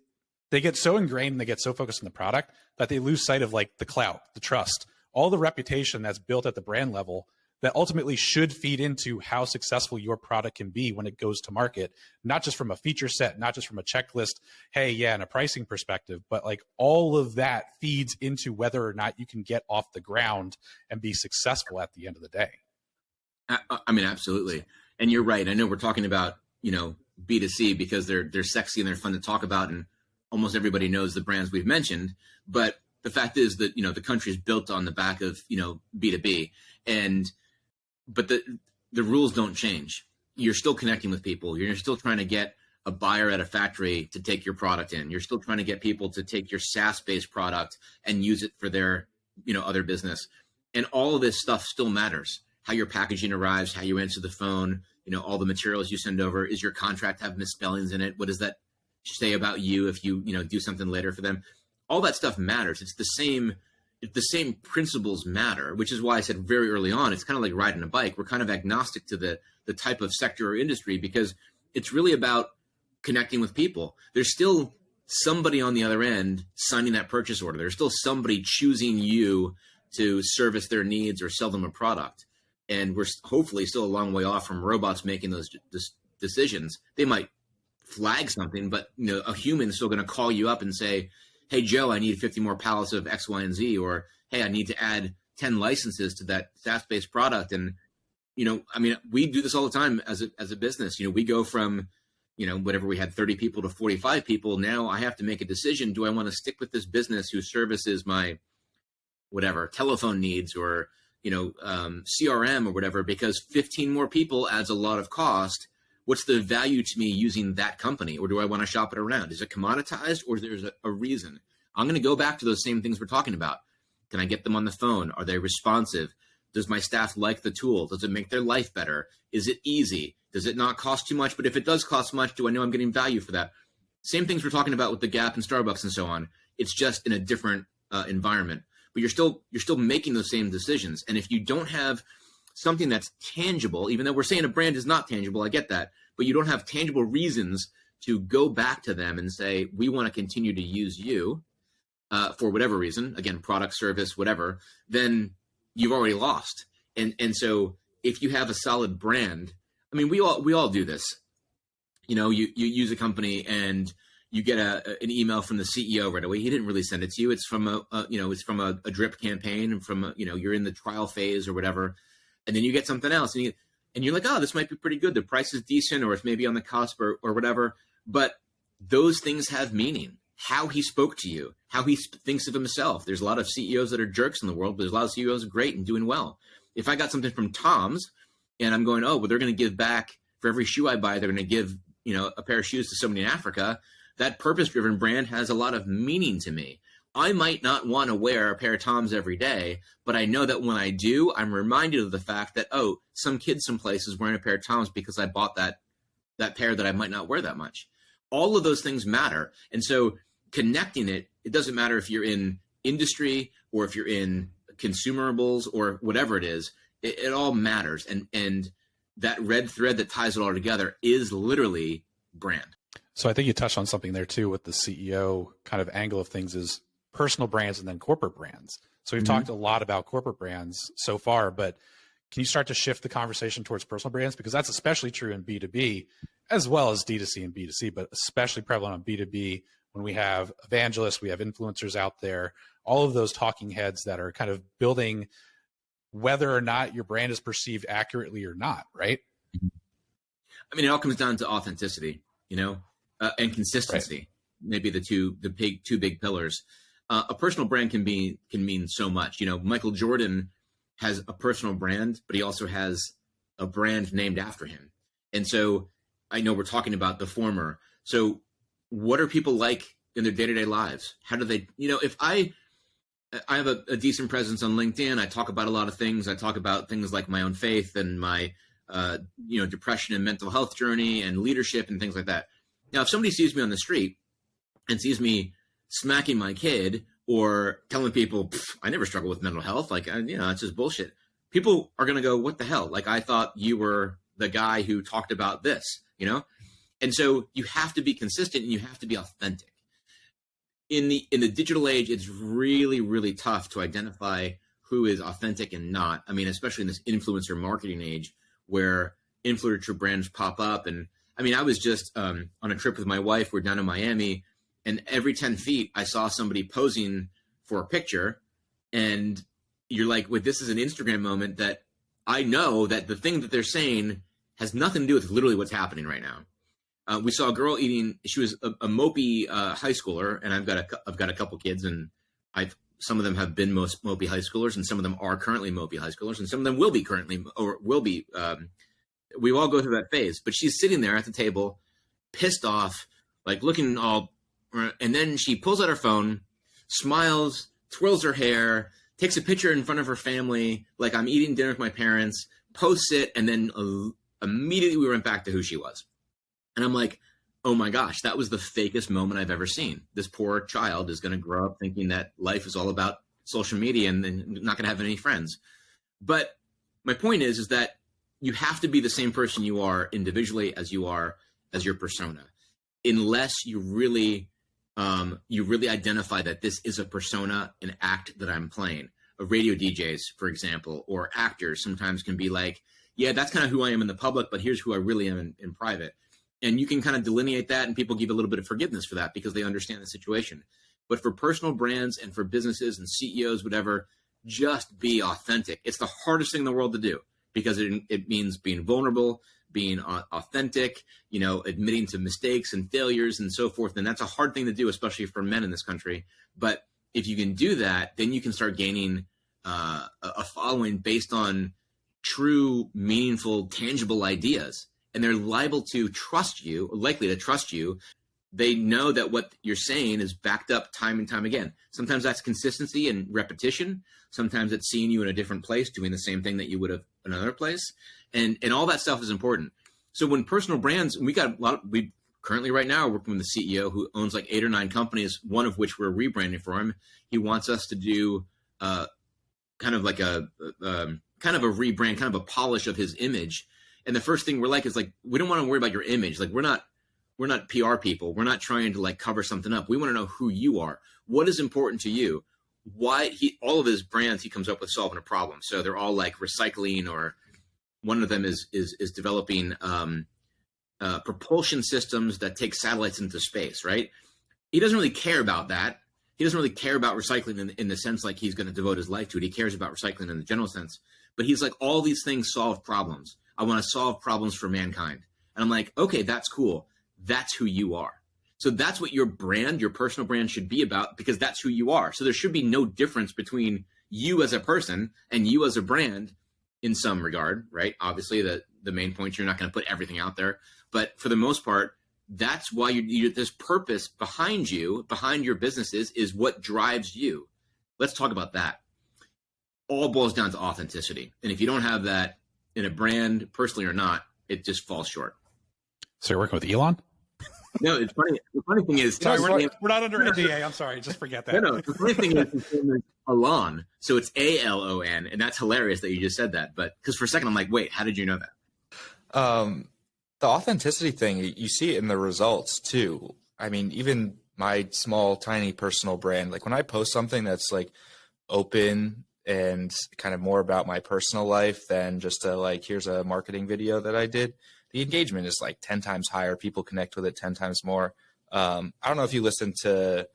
they get so ingrained and they get so focused on the product that they lose sight of like the clout, the trust, all the reputation that's built at the brand level that ultimately should feed into how successful your product can be when it goes to market, not just from a feature set, not just from a checklist, hey, yeah, and a pricing perspective, but like all of that feeds into whether or not you can get off the ground and be successful at the end of the day. I mean, absolutely. And you're right. I know we're talking about, B2C because they're sexy and they're fun to talk about, and almost everybody knows the brands we've mentioned. But the fact is that, the country is built on the back of, B2B. But the rules don't change. You're still connecting with people. You're still trying to get a buyer at a factory to take your product in. You're still trying to get people to take your SaaS-based product and use it for their, other business. And all of this stuff still matters. How your packaging arrives, how you answer the phone, all the materials you send over. Is your contract have misspellings in it? What does that say about you if you, do something later for them? All that stuff matters. It's the same principles matter, which is why I said very early on, it's kind of like riding a bike. We're kind of agnostic to the type of sector or industry, because it's really about connecting with people. There's still somebody on the other end signing that purchase order. There's still somebody choosing you to service their needs or sell them a product. And we're hopefully still a long way off from robots making those decisions. They might flag something, but a human is still going to call you up and say, hey, Joe, I need 50 more pallets of X, Y, and Z, or, hey, I need to add 10 licenses to that SaaS-based product. And, we do this all the time as a business. We go from, whatever we had 30 people to 45 people. Now I have to make a decision. Do I want to stick with this business who services my whatever telephone needs or, CRM or whatever, because 15 more people adds a lot of cost. What's the value to me using that company? Or do I want to shop it around? Is it commoditized, or is there a reason? I'm going to go back to those same things we're talking about. Can I get them on the phone? Are they responsive? Does my staff like the tool? Does it make their life better? Is it easy? Does it not cost too much? But if it does cost much, do I know I'm getting value for that? Same things we're talking about with the Gap and Starbucks and so on. It's just in a different environment. But you're still making those same decisions. And if you don't have something that's tangible, even though we're saying a brand is not tangible, I get that, but you don't have tangible reasons to go back to them and say, we want to continue to use you for whatever reason, again, product, service, whatever, then you've already lost. And so if you have a solid brand, I mean, we all do this. You use a company and you get an email from the CEO right away. He didn't really send it to you. It's from a drip campaign, and from you're in the trial phase or whatever. and then you get something else, and you're like, oh, this might be pretty good. The price is decent, or it's maybe on the cusp, or whatever. But those things have meaning. How he spoke to you, how he thinks of himself. There's a lot of CEOs that are jerks in the world, but there's a lot of CEOs that are great and doing well. If I got something from Tom's and I'm going, oh, well, they're going to give back for every shoe I buy, they're going to give, a pair of shoes to somebody in Africa. That purpose-driven brand has a lot of meaning to me. I might not want to wear a pair of Tom's every day, but I know that when I do, I'm reminded of the fact that, oh, some kid someplace is wearing a pair of Tom's because I bought that pair that I might not wear that much. All of those things matter. And so connecting it doesn't matter if you're in industry or if you're in consumables or whatever it is, it all matters. And that red thread that ties it all together is literally brand. So I think you touched on something there too with the CEO kind of angle of things is personal brands and then corporate brands. So we've talked a lot about corporate brands so far, but can you start to shift the conversation towards personal brands? Because that's especially true in B2B as well as D2C and B2C, but especially prevalent on B2B when we have evangelists, we have influencers out there, all of those talking heads that are kind of building whether or not your brand is perceived accurately or not, right? I mean, it all comes down to authenticity, and consistency. Right. Maybe the two big pillars. A personal brand can mean so much. Michael Jordan has a personal brand, but he also has a brand named after him. And so I know we're talking about the former. So what are people like in their day-to-day lives? How do they, if I have a decent presence on LinkedIn, I talk about a lot of things. I talk about things like my own faith and my, depression and mental health journey and leadership and things like that. Now, if somebody sees me on the street and sees me smacking my kid or telling people, I never struggle with mental health, it's just bullshit. People are going to go, what the hell? Like, I thought you were the guy who talked about this, And so you have to be consistent and you have to be authentic. In the digital age, it's really, really tough to identify who is authentic and not. I mean, especially in this influencer marketing age where influencer brands pop up. And I mean, I was just on a trip with my wife. We're down in Miami, and every 10 feet, I saw somebody posing for a picture. And you're like, wait, this is an Instagram moment that I know that the thing that they're saying has nothing to do with literally what's happening right now. We saw a girl eating. She was a mopey high schooler, and I've got a couple kids, and some of them have been mopey high schoolers, and some of them are currently mopey high schoolers, and some of them will be currently or will be. We all go through that phase. But she's sitting there at the table, pissed off, like looking all, and then she pulls out her phone, smiles, twirls her hair, takes a picture in front of her family, like I'm eating dinner with my parents, posts it, and then immediately we went back to who she was. And I'm like, oh my gosh, that was the fakest moment I've ever seen. This poor child is going to grow up thinking that life is all about social media and then not going to have any friends. But my point is that you have to be the same person you are individually as you are as your persona, unless you really identify that this is a persona, an act that I'm playing. Radio DJs, for example, or actors sometimes can be like, yeah, that's kind of who I am in the public, but here's who I really am in private. And you can kind of delineate that, and people give a little bit of forgiveness for that because they understand the situation. But for personal brands and for businesses and CEOs, whatever, just be authentic. It's the hardest thing in the world to do because it means being vulnerable, being authentic, admitting to mistakes and failures and so forth. And that's a hard thing to do, especially for men in this country. But if you can do that, then you can start gaining a following based on true, meaningful, tangible ideas. And they're likely to trust you. They know that what you're saying is backed up time and time again. Sometimes that's consistency and repetition. Sometimes it's seeing you in a different place, doing the same thing that you would have in another place. And all that stuff is important. So when personal brands, we currently right now are working with a CEO who owns like 8 or 9 companies, one of which we're rebranding for him. He wants us to do kind of like a rebrand, kind of a polish of his image. And the first thing we're like is like, we don't want to worry about your image. Like we're not PR people. We're not trying to like cover something up. We want to know who you are. What is important to you? Why all of his brands he comes up with solving a problem. So they're all like recycling, or one of them is developing propulsion systems that take satellites into space, right? He doesn't really care about that. He doesn't really care about recycling in the sense like he's going to devote his life to it. He cares about recycling in the general sense. But he's like, all these things solve problems. I want to solve problems for mankind. And I'm like, okay, that's cool. That's who you are. So that's what your brand, your personal brand should be about, because that's who you are. So there should be no difference between you as a person and you as a brand in some regard, right? Obviously, the main point, you're not going to put everything out there. But for the most part, that's why this purpose behind you, behind your businesses, is what drives you. Let's talk about that. All boils down to authenticity. And if you don't have that in a brand, personally or not, it just falls short. So you're working with Elon? No, it's funny. The funny thing is, sorry, we're not under NDA. I'm sorry. Just forget that. No. The funny thing is, his name is Alon. So it's ALON. And that's hilarious that you just said that. But because for a second, I'm like, wait, how did you know that? The authenticity thing, you see it in the results too. I mean, even my small, tiny personal brand, like when I post something that's like open and kind of more about my personal life than just here's a marketing video that I did, the engagement is like 10 times higher. People connect with it 10 times more. I don't know if you listen to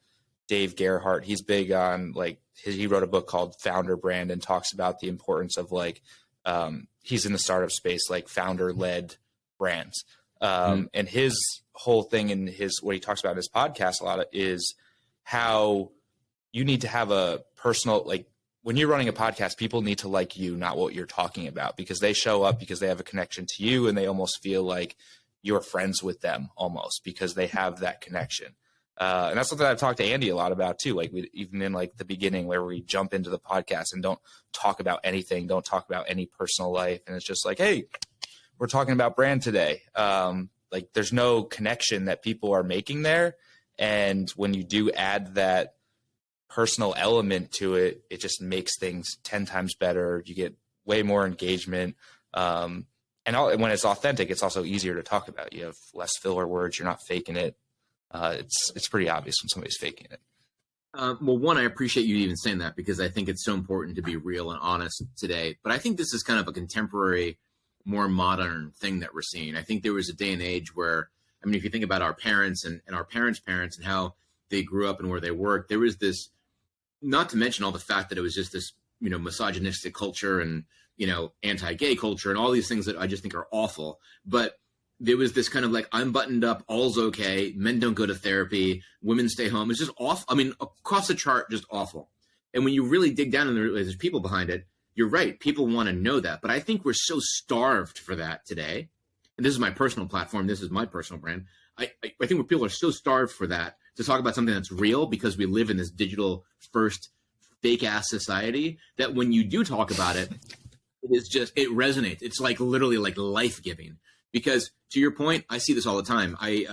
Dave Gerhardt. He's big on he wrote a book called Founder Brand and talks about the importance of he's in the startup space, like founder led brands. And his whole thing and what he talks about in his podcast a lot is how you need to have a personal, when you're running a podcast, people need to like you, not what you're talking about, because they show up because they have a connection to you and they almost feel like you're friends with them almost because they have that connection. And that's something I've talked to Andy a lot about too. Even in the beginning where we jump into the podcast and don't talk about anything, don't talk about any personal life. And it's just like, hey, we're talking about brand today. There's no connection that people are making there. And when you do add that personal element to it, it just makes things 10 times better. You get way more engagement. And when it's authentic, it's also easier to talk about. You have less filler words. You're not faking it. It's pretty obvious when somebody's faking it. Well, one, I appreciate you even saying that, because I think it's so important to be real and honest today. But I think this is kind of a contemporary, more modern thing that we're seeing. I think there was a day and age where, if you think about our parents and our parents' parents and how they grew up and where they worked, there was this, not to mention all the fact that it was just this, misogynistic culture and, anti-gay culture and all these things that I just think are awful. But there was this kind of I'm buttoned up, all's okay, men don't go to therapy, women stay home. It's just awful. Across the chart, just awful. And when you really dig down and there's people behind it, you're right. People want to know that. But I think we're so starved for that today. And this is my personal platform. This is my personal brand. I think where people are so starved for that, to talk about something that's real, because we live in this digital first fake ass society, that when you do talk about it, it resonates. It's literally life-giving. Because to your point, I see this all the time. I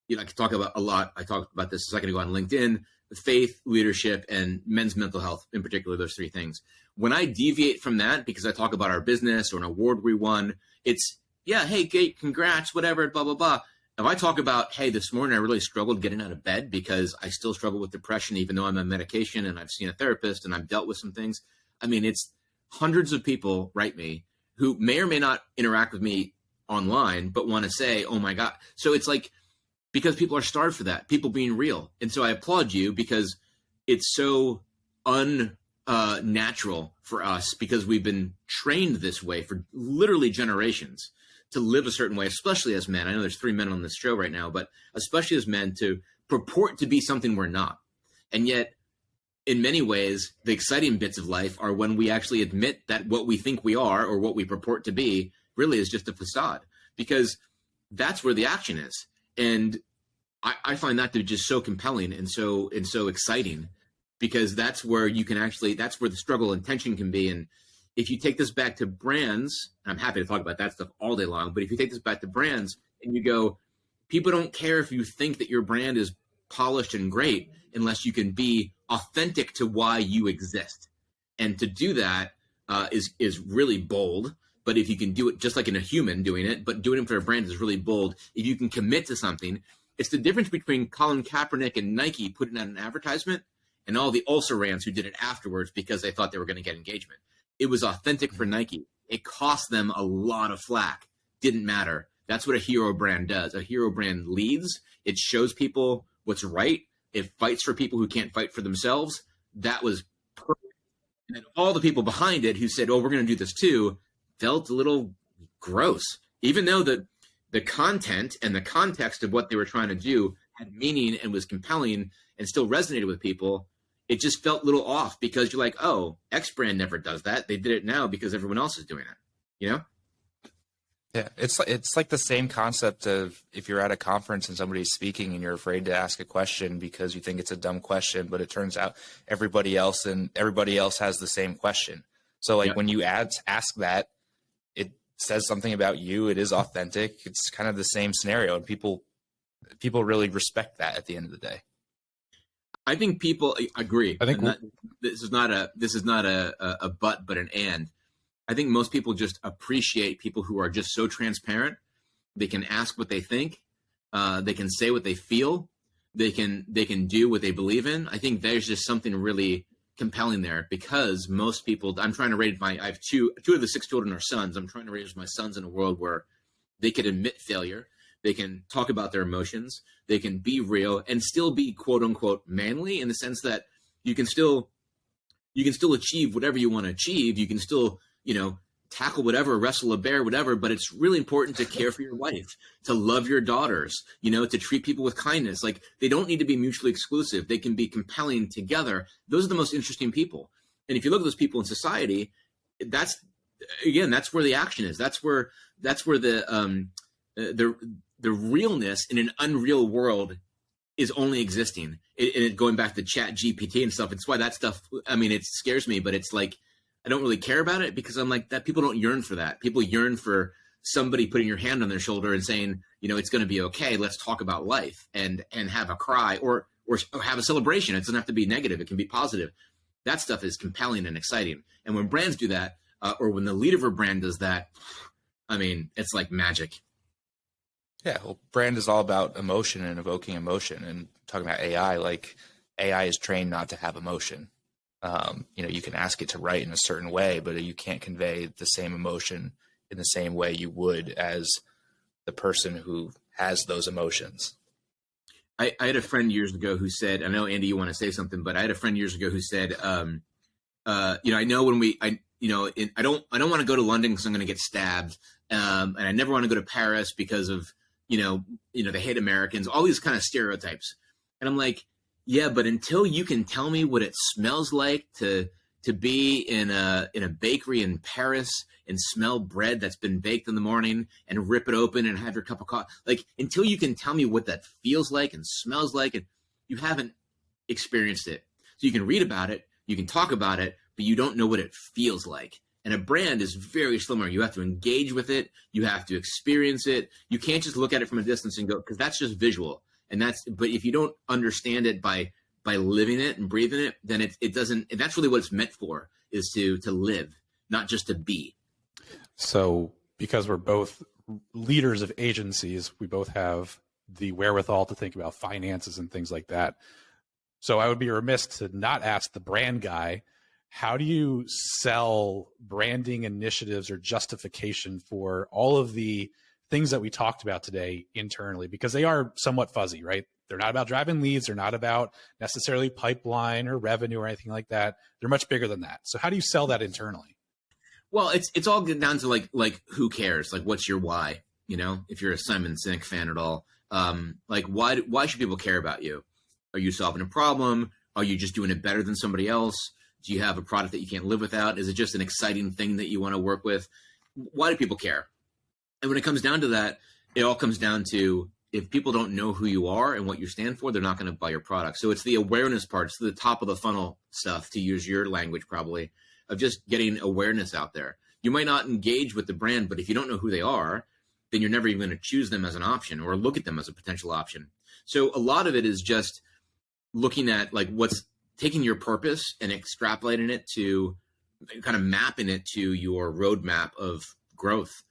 could talk about a lot. I talked about this a second ago on LinkedIn, faith, leadership, and men's mental health, in particular, those three things. When I deviate from that, because I talk about our business or an award we won, it's, yeah, hey, Kate, congrats, whatever, blah, blah, blah. If I talk about, hey, this morning I really struggled getting out of bed because I still struggle with depression, even though I'm on medication and I've seen a therapist and I've dealt with some things. It's hundreds of people write me who may or may not interact with me online, but want to say, oh my God. So it's because people are starved for that, people being real. And so I applaud you, because it's so unnatural for us, because we've been trained this way for literally generations to live a certain way, especially as men. I know there's 3 men on this show right now, but especially as men, to purport to be something we're not. And yet, in many ways, the exciting bits of life are when we actually admit that what we think we are or what we purport to be really is just a facade, because that's where the action is. And I find that to be just so compelling and so exciting, because that's where you can actually, that's where the struggle and tension can be. And if you take this back to brands, and I'm happy to talk about that stuff all day long, but if you take this back to brands and you go, people don't care if you think that your brand is polished and great unless you can be authentic to why you exist. And to do that is really bold. But if you can do it just like in a human doing it, but doing it for a brand is really bold. If you can commit to something, it's the difference between Colin Kaepernick and Nike putting out an advertisement and all the also-rans who did it afterwards because they thought they were going to get engagement. It was authentic for Nike. It cost them a lot of flack. Didn't matter. That's what a hero brand does. A hero brand leads. It shows people what's right. It fights for people who can't fight for themselves. That was perfect. And all the people behind it who said, "Oh, we're going to do this too," felt a little gross, even though the content and the context of what they were trying to do had meaning and was compelling and still resonated with people. It just felt a little off because you're like, oh, X brand never does that. They did it now because everyone else is doing it, you know? Yeah, it's like the same concept of if you're at a conference and somebody's speaking and you're afraid to ask a question because you think it's a dumb question, but it turns out everybody else has the same question. So like when you ask that, it says something about you. It is authentic. It's kind of the same scenario, and people really respect that at the end of the day. I think people agree. I think this is not a but an and. I think most people just appreciate people who are just so transparent. They can ask what they think. They can say what they feel. They can do what they believe in. I think there's just something really compelling there because most people. I have two of the 6 children are sons. I'm trying to raise my sons in a world where they can admit failure. They can talk about their emotions. They can be real and still be quote unquote manly in the sense that you can still achieve whatever you want to achieve. You can still, tackle whatever, wrestle a bear, whatever, but it's really important to care for your wife, to love your daughters, to treat people with kindness. Like they don't need to be mutually exclusive. They can be compelling together. Those are the most interesting people. And if you look at those people in society, that's where the action is. That's where the realness in an unreal world is only existing. Going back to Chat GPT and stuff, it's why that stuff, it scares me, but it's like, I don't really care about it because I'm like that. People don't yearn for that. People yearn for somebody putting your hand on their shoulder and saying, it's going to be okay. Let's talk about life and have a cry or have a celebration. It doesn't have to be negative. It can be positive. That stuff is compelling and exciting. And when brands do that, or when the leader of a brand does that, it's like magic. Yeah, well, brand is all about emotion and evoking emotion. And talking about AI, like AI is trained not to have emotion. You can ask it to write in a certain way, but you can't convey the same emotion in the same way you would as the person who has those emotions. I had a friend years ago who said, I know, Andy, you want to say something, but I had a friend years ago who said, I know I don't want to go to London because I'm going to get stabbed. And I never want to go to Paris because of, they hate Americans, all these kind of stereotypes. And I'm like, yeah, but until you can tell me what it smells like to be in a bakery in Paris and smell bread that's been baked in the morning and rip it open and have your cup of coffee, like until you can tell me what that feels like and smells like, and you haven't experienced it. So you can read about it, you can talk about it, but you don't know what it feels like. And a brand is very similar. You have to engage with it. You have to experience it. You can't just look at it from a distance and go, because that's just visual. But if you don't understand it by living it and breathing it, then it doesn't, and that's really what it's meant for, is to live, not just to be. So because we're both leaders of agencies, we both have the wherewithal to think about finances and things like that. So I would be remiss to not ask the brand guy, how do you sell branding initiatives or justification for all of the things that we talked about today internally? Because they are somewhat fuzzy, right? They're not about driving leads. They're not about necessarily pipeline or revenue or anything like that. They're much bigger than that. So how do you sell that internally? Well, it's all down to like who cares? Like, what's your why? If you're a Simon Sinek fan at all, why should people care about you? Are you solving a problem? Are you just doing it better than somebody else? Do you have a product that you can't live without? Is it just an exciting thing that you want to work with? Why do people care? And when it comes down to that, it all comes down to, if people don't know who you are and what you stand for, they're not going to buy your product. So it's the awareness part. It's the top of the funnel stuff, to use your language probably, of just getting awareness out there. You might not engage with the brand, but if you don't know who they are, then you're never even going to choose them as an option or look at them as a potential option. So a lot of it is just looking at what's taking your purpose and extrapolating it to kind of mapping it to your roadmap of growth.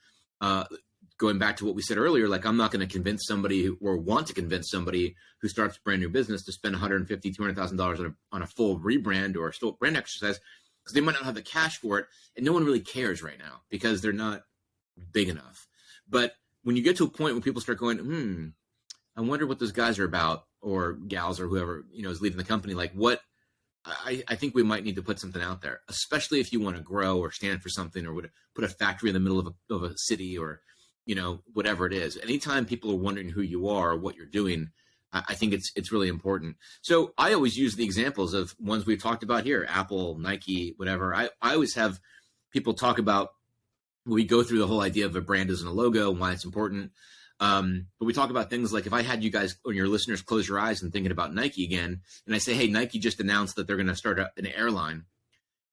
Going back to what we said earlier, I'm not going to convince somebody or want to convince somebody who starts a brand new business to spend $150,000, $200,000 on a full rebrand or a brand exercise, because they might not have the cash for it. And no one really cares right now because they're not big enough. But when you get to a point when people start going, I wonder what those guys are about, or gals, or whoever, is leading the company, I think we might need to put something out there, especially if you want to grow or stand for something, or would put a factory in the middle of a city, or, you know, whatever it is. Anytime people are wondering who you are or what you're doing, I think it's really important. So I always use the examples of ones we've talked about here, Apple, Nike, whatever. I always have people talk about, we go through the whole idea of a brand as a logo and why it's important. But we talk about things like, if I had you guys or your listeners close your eyes and thinking about Nike again, and I say, hey, Nike just announced that they're going to start an airline,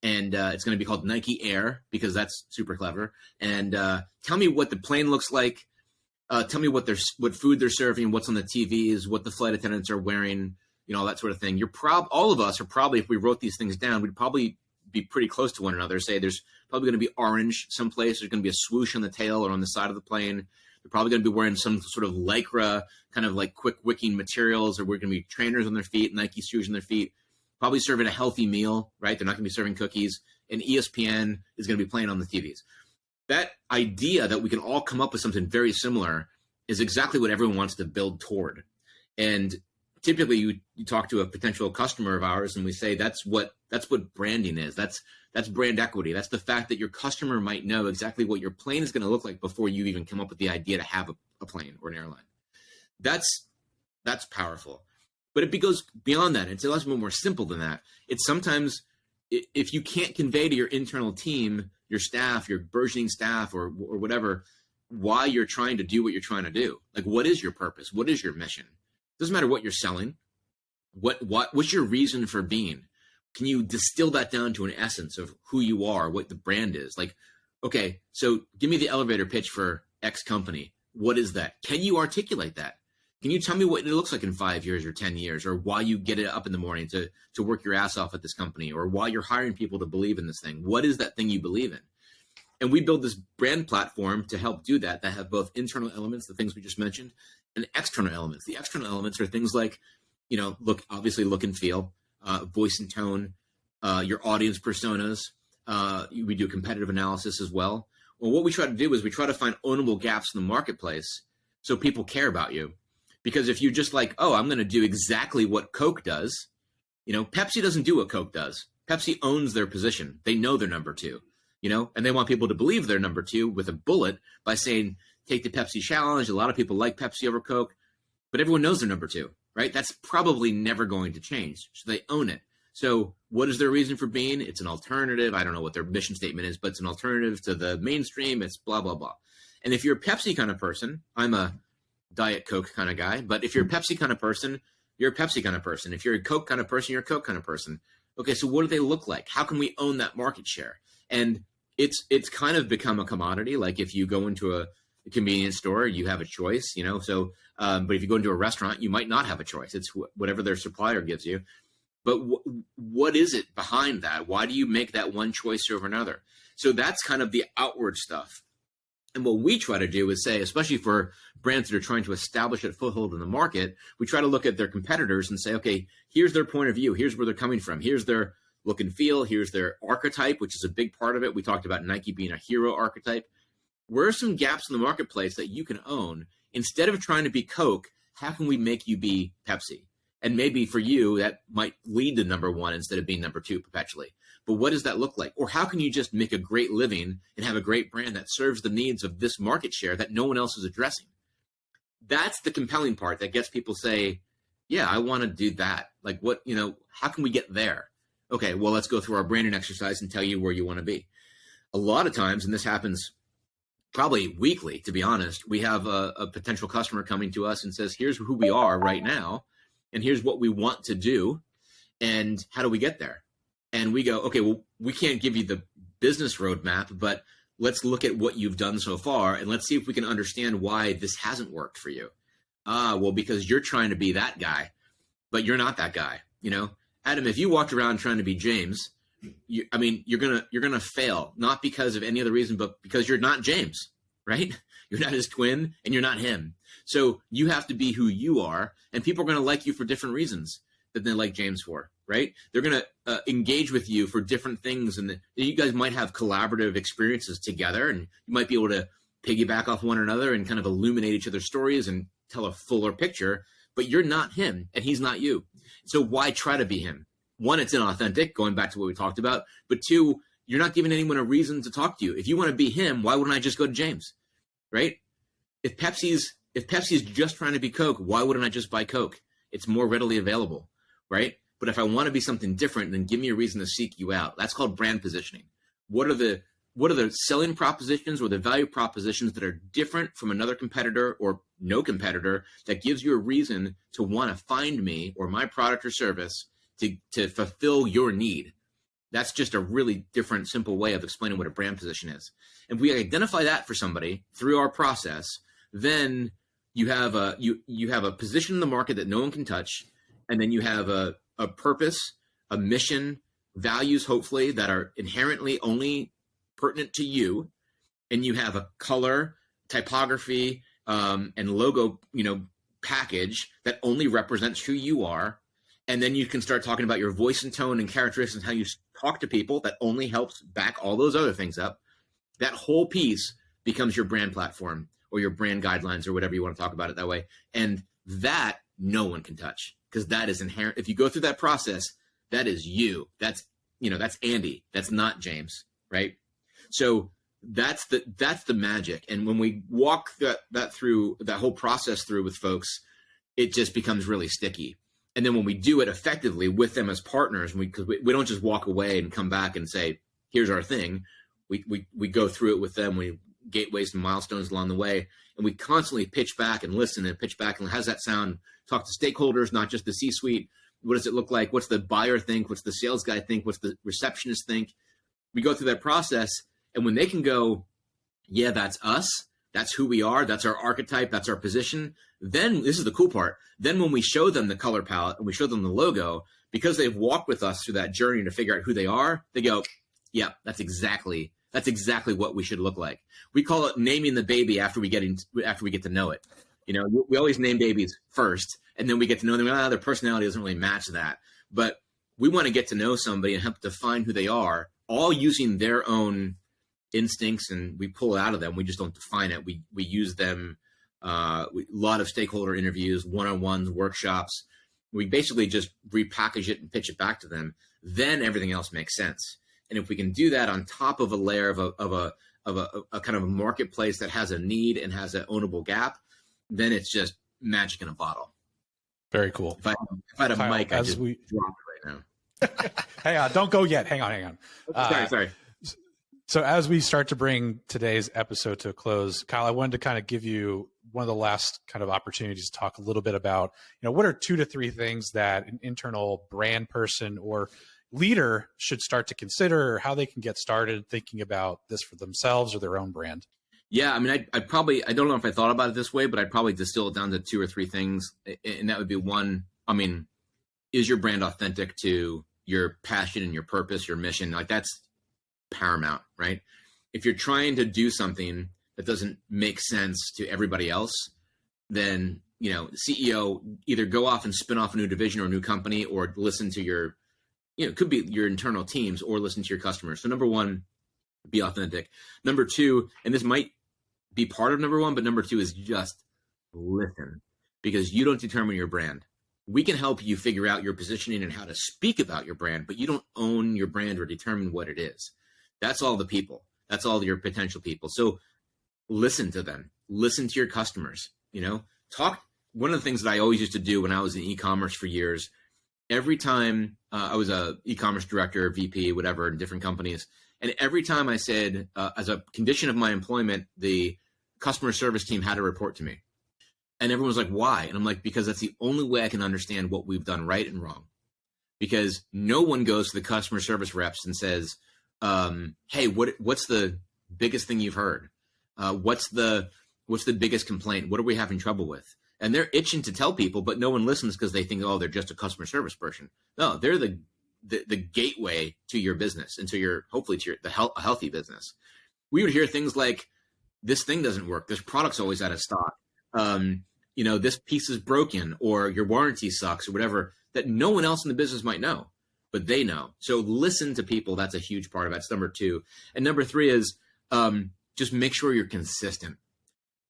and it's going to be called Nike Air, because that's super clever. And tell me what the plane looks like. Tell me what food they're serving, what's on the TVs, what the flight attendants are wearing, you know, all that sort of thing. All of us are probably, if we wrote these things down, we'd probably be pretty close to one another. Say there's probably going to be orange someplace. There's going to be a swoosh on the tail or on the side of the plane. They're probably going to be wearing some sort of Lycra, kind of like quick wicking materials, or we're going to be trainers on their feet, Nike shoes on their feet, probably serving a healthy meal, right? They're not going to be serving cookies, and ESPN is going to be playing on the TVs. That idea that we can all come up with something very similar is exactly what everyone wants to build toward. And typically you talk to a potential customer of ours and we say, that's what branding is. That's brand equity. That's the fact that your customer might know exactly what your plane is going to look like before you even come up with the idea to have a plane or an airline. That's powerful. But it goes beyond that. It's a lot more simple than that. It's sometimes, if you can't convey to your internal team, your staff, your burgeoning staff, or whatever, why you're trying to do what you're trying to do. Like, what is your purpose? What is your mission? Doesn't matter what you're selling. What's your reason for being? Can you distill that down to an essence of who you are, what the brand is? Like, okay, so give me the elevator pitch for X company. What is that? Can you articulate that? Can you tell me what it looks like in 5 years or 10 years, or why you get it up in the morning to work your ass off at this company, or why you're hiring people to believe in this thing? What is that thing you believe in? And we build this brand platform to help do that have both internal elements, the things we just mentioned, and external elements. The external elements are things like, you know, look and feel, voice and tone, your audience personas. We do competitive analysis as well. Well, what we try to do is we try to find ownable gaps in the marketplace so people care about you. Because if you're just like, oh, I'm going to do exactly what Coke does, you know, Pepsi doesn't do what Coke does. Pepsi owns their position. They know they're number two, you know, and they want people to believe they're number two with a bullet by saying, take the Pepsi challenge. A lot of people like Pepsi over Coke, but everyone knows they're number two, right? That's probably never going to change. So they own it. So what is their reason for being? It's an alternative. I don't know what their mission statement is, but it's an alternative to the mainstream. It's blah, blah, blah. And if you're a Pepsi kind of person, I'm a Diet Coke kind of guy, but if you're a Pepsi kind of person, you're a Pepsi kind of person. If you're a Coke kind of person, you're a Coke kind of person. Okay, so what do they look like? How can we own that market share? And it's kind of become a commodity. Like if you go into a convenience store, you have a choice, you know. So, but if you go into a restaurant, you might not have a choice. It's whatever their supplier gives you. But what is it behind that? Why do you make that one choice over another? So that's kind of the outward stuff. And what we try to do is say, especially for brands that are trying to establish a foothold in the market, we try to look at their competitors and say, okay, here's their point of view. Here's where they're coming from. Here's their look and feel. Here's their archetype, which is a big part of it. We talked about Nike being a hero archetype. Where are some gaps in the marketplace that you can own? Instead of trying to be Coke, how can we make you be Pepsi? And maybe for you, that might lead to number one instead of being number two perpetually. But what does that look like? Or how can you just make a great living and have a great brand that serves the needs of this market share that no one else is addressing? That's the compelling part that gets people say, yeah, I want to do that. Like what, you know, how can we get there? Okay, well, let's go through our branding exercise and tell you where you want to be. A lot of times, and this happens probably weekly, to be honest, we have a potential customer coming to us and says, here's who we are right now, and here's what we want to do, and how do we get there? And we go, okay, well, we can't give you the business roadmap, but let's look at what you've done so far, and let's see if we can understand why this hasn't worked for you. Well, because you're trying to be that guy, but you're not that guy. You know, Adam, if you walked around trying to be James, you're gonna fail, not because of any other reason, but because you're not James, right? You're not his twin, and you're not him. So you have to be who you are, and people are gonna like you for different reasons than they like James for. Right? They're going to engage with you for different things. And you guys might have collaborative experiences together, and you might be able to piggyback off one another and kind of illuminate each other's stories and tell a fuller picture, but you're not him and he's not you. So why try to be him? one, it's inauthentic, going back to what we talked about. But two, you're not giving anyone a reason to talk to you. If you want to be him, why wouldn't I just go to James, right? If Pepsi's just trying to be Coke, why wouldn't I just buy Coke? It's more readily available, right? But if I want to be something different, then give me a reason to seek you out. That's called brand positioning. What are the selling propositions or the value propositions that are different from another competitor or no competitor that gives you a reason to want to find me or my product or service to fulfill your need? That's just a really different, simple way of explaining what a brand position is. If we identify that for somebody through our process, then you have a position in the market that no one can touch, and then you have a purpose, a mission, values, hopefully, that are inherently only pertinent to you, and you have a color, typography, and logo, package that only represents who you are. And then you can start talking about your voice and tone and characteristics and how you talk to people. That only helps back all those other things up. That whole piece becomes your brand platform or your brand guidelines or whatever you want to talk about it that way. And that no one can touch, because that is inherent. If you go through that process, that is you. That's Andy. That's not James, right? So that's the magic. And when we walk that whole process through with folks, it just becomes really sticky. And then when we do it effectively with them as partners, because we don't just walk away and come back and say, here's our thing. We go through it with them. We gateways and milestones along the way. And we constantly pitch back and listen and pitch back. And how does that sound? Talk to stakeholders, not just the C-suite. What does it look like? What's the buyer think? What's the sales guy think? What's the receptionist think? We go through that process. And when they can go, yeah, that's us. That's who we are. That's our archetype. That's our position. Then this is the cool part. Then when we show them the color palette and we show them the logo, because they've walked with us through that journey to figure out who they are, they go, yeah, that's exactly what we should look like. We call it naming the baby after we get to know it. We always name babies first, and then we get to know them. Their personality doesn't really match that. But we want to get to know somebody and help define who they are, all using their own instincts, and we pull it out of them. We just don't define it. We use them. A lot of stakeholder interviews, one-on-ones, workshops. We basically just repackage it and pitch it back to them. Then everything else makes sense. And if we can do that on top of a layer of a kind of a marketplace that has a need and has an ownable gap, then it's just magic in a bottle. Very cool. If I had a Kyle, mic, I'd just drop it right now. Hang on, don't go yet. Hang on. Sorry. So as we start to bring today's episode to a close, Kyle, I wanted to kind of give you one of the last kind of opportunities to talk a little bit about, what are 2 to 3 things that an internal brand person or leader should start to consider, or how they can get started thinking about this for themselves or their own brand? Yeah, I mean, I don't know if I thought about it this way, but I'd probably distill it down to 2 or 3 things. And that would be one, is your brand authentic to your passion and your purpose, your mission? Like, that's paramount, right? If you're trying to do something that doesn't make sense to everybody else, then, CEO, either go off and spin off a new division or a new company, or listen to your, it could be your internal teams, or listen to your customers. So number 1, be authentic. Number 2, and this might be part of number 1, but number 2 is just listen, because you don't determine your brand. We can help you figure out your positioning and how to speak about your brand, but you don't own your brand or determine what it is. That's all the people. That's all your potential people. So listen to them. Listen to your customers. Talk. One of the things that I always used to do when I was in e-commerce for years, every time I was a e-commerce director, VP, whatever, in different companies, and every time I said, as a condition of my employment, the customer service team had to report to me. And everyone was like, why? And I'm like, because that's the only way I can understand what we've done right and wrong. Because no one goes to the customer service reps and says, hey, what's the biggest thing you've heard? What's the biggest complaint? What are we having trouble with? And they're itching to tell people, but no one listens because they think, oh, they're just a customer service person. No, they're the gateway to your business and to your, hopefully to a healthy business. We would hear things like, this thing doesn't work. This product's always out of stock. This piece is broken, or your warranty sucks, or whatever, that no one else in the business might know, but they know. So listen to people. That's a huge part of it. That's number 2. And number 3 is just make sure you're consistent.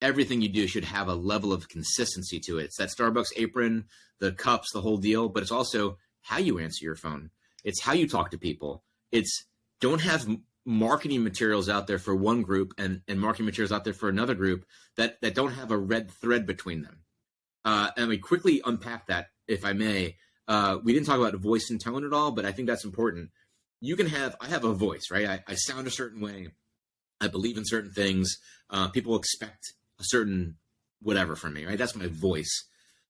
Everything you do should have a level of consistency to it. It's that Starbucks apron, the cups, the whole deal, but it's also how you answer your phone. It's how you talk to people. It's don't have marketing materials out there for one group and marketing materials out there for another group that don't have a red thread between them. And we quickly unpack that, if I may. We didn't talk about voice and tone at all, but I think that's important. I have a voice, right? I sound a certain way. I believe in certain things. People expect a certain whatever from me, right? That's my voice.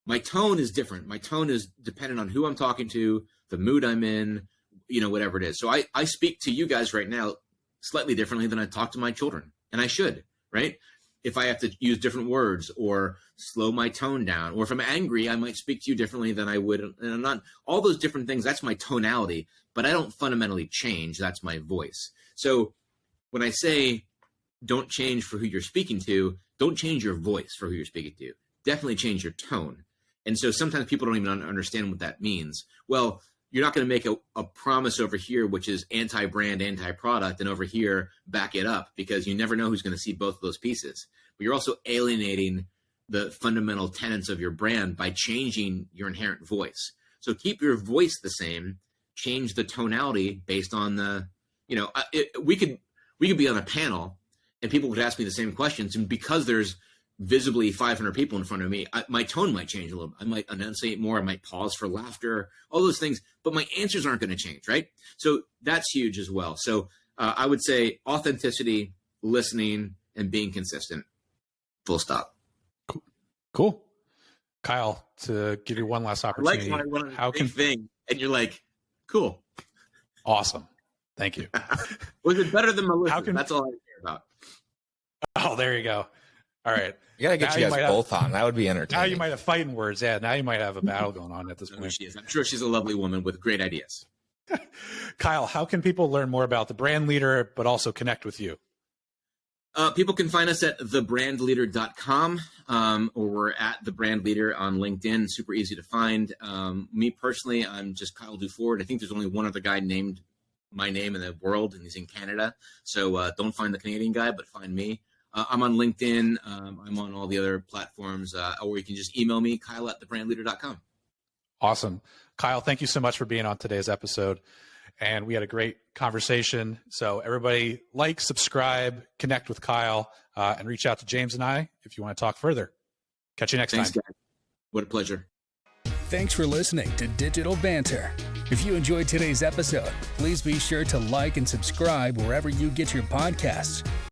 My tone is different. My tone is dependent on who I'm talking to, the mood I'm in, whatever it is. So I speak to you guys right now slightly differently than I talk to my children, and I should, right? If I have to use different words or slow my tone down, or if I'm angry, I might speak to you differently than I would. And I'm not, all those different things, that's my tonality, but I don't fundamentally change. That's my voice. So when I say don't change for who you're speaking to, don't change your voice for who you're speaking to. Definitely change your tone. And so sometimes people don't even understand what that means. Well, you're not going to make a promise over here, which is anti-brand, anti-product, and over here, back it up, because you never know who's going to see both of those pieces. But you're also alienating the fundamental tenets of your brand by changing your inherent voice. So keep your voice the same, change the tonality based on we could be on a panel and people would ask me the same questions. And because there's visibly 500 people in front of me, my tone might change a little bit. I might enunciate more. I might pause for laughter, all those things, but my answers aren't going to change, right? So that's huge as well. So I would say authenticity, listening, and being consistent. Full stop. Cool. Kyle, to give you one last opportunity. I like how can thing, and you're like, cool. Awesome. Thank you. Was it better than Melissa? That's all I care about. Oh, there you go. All right. You gotta get you guys both on. That would be entertaining. Now you might have fighting words. Yeah. Now you might have a battle going on at this point. She is. I'm sure she's a lovely woman with great ideas. Kyle, how can people learn more about the brand leader, but also connect with you? People can find us at thebrandleader.com, or we're at The Brand Leader on LinkedIn. Super easy to find. Me personally, I'm just Kyle Duford. I think there's only one other guy named my name in the world, and he's in Canada. So don't find the Canadian guy, but find me. I'm on LinkedIn. I'm on all the other platforms, or you can just email me, Kyle at thebrandleader.com. Awesome. Kyle, thank you so much for being on today's episode. And we had a great conversation. So everybody subscribe, connect with Kyle, and reach out to James and I if you want to talk further. Catch you next time. Thanks, guys. What a pleasure. Thanks for listening to Digital Banter. If you enjoyed today's episode, please be sure to like and subscribe wherever you get your podcasts.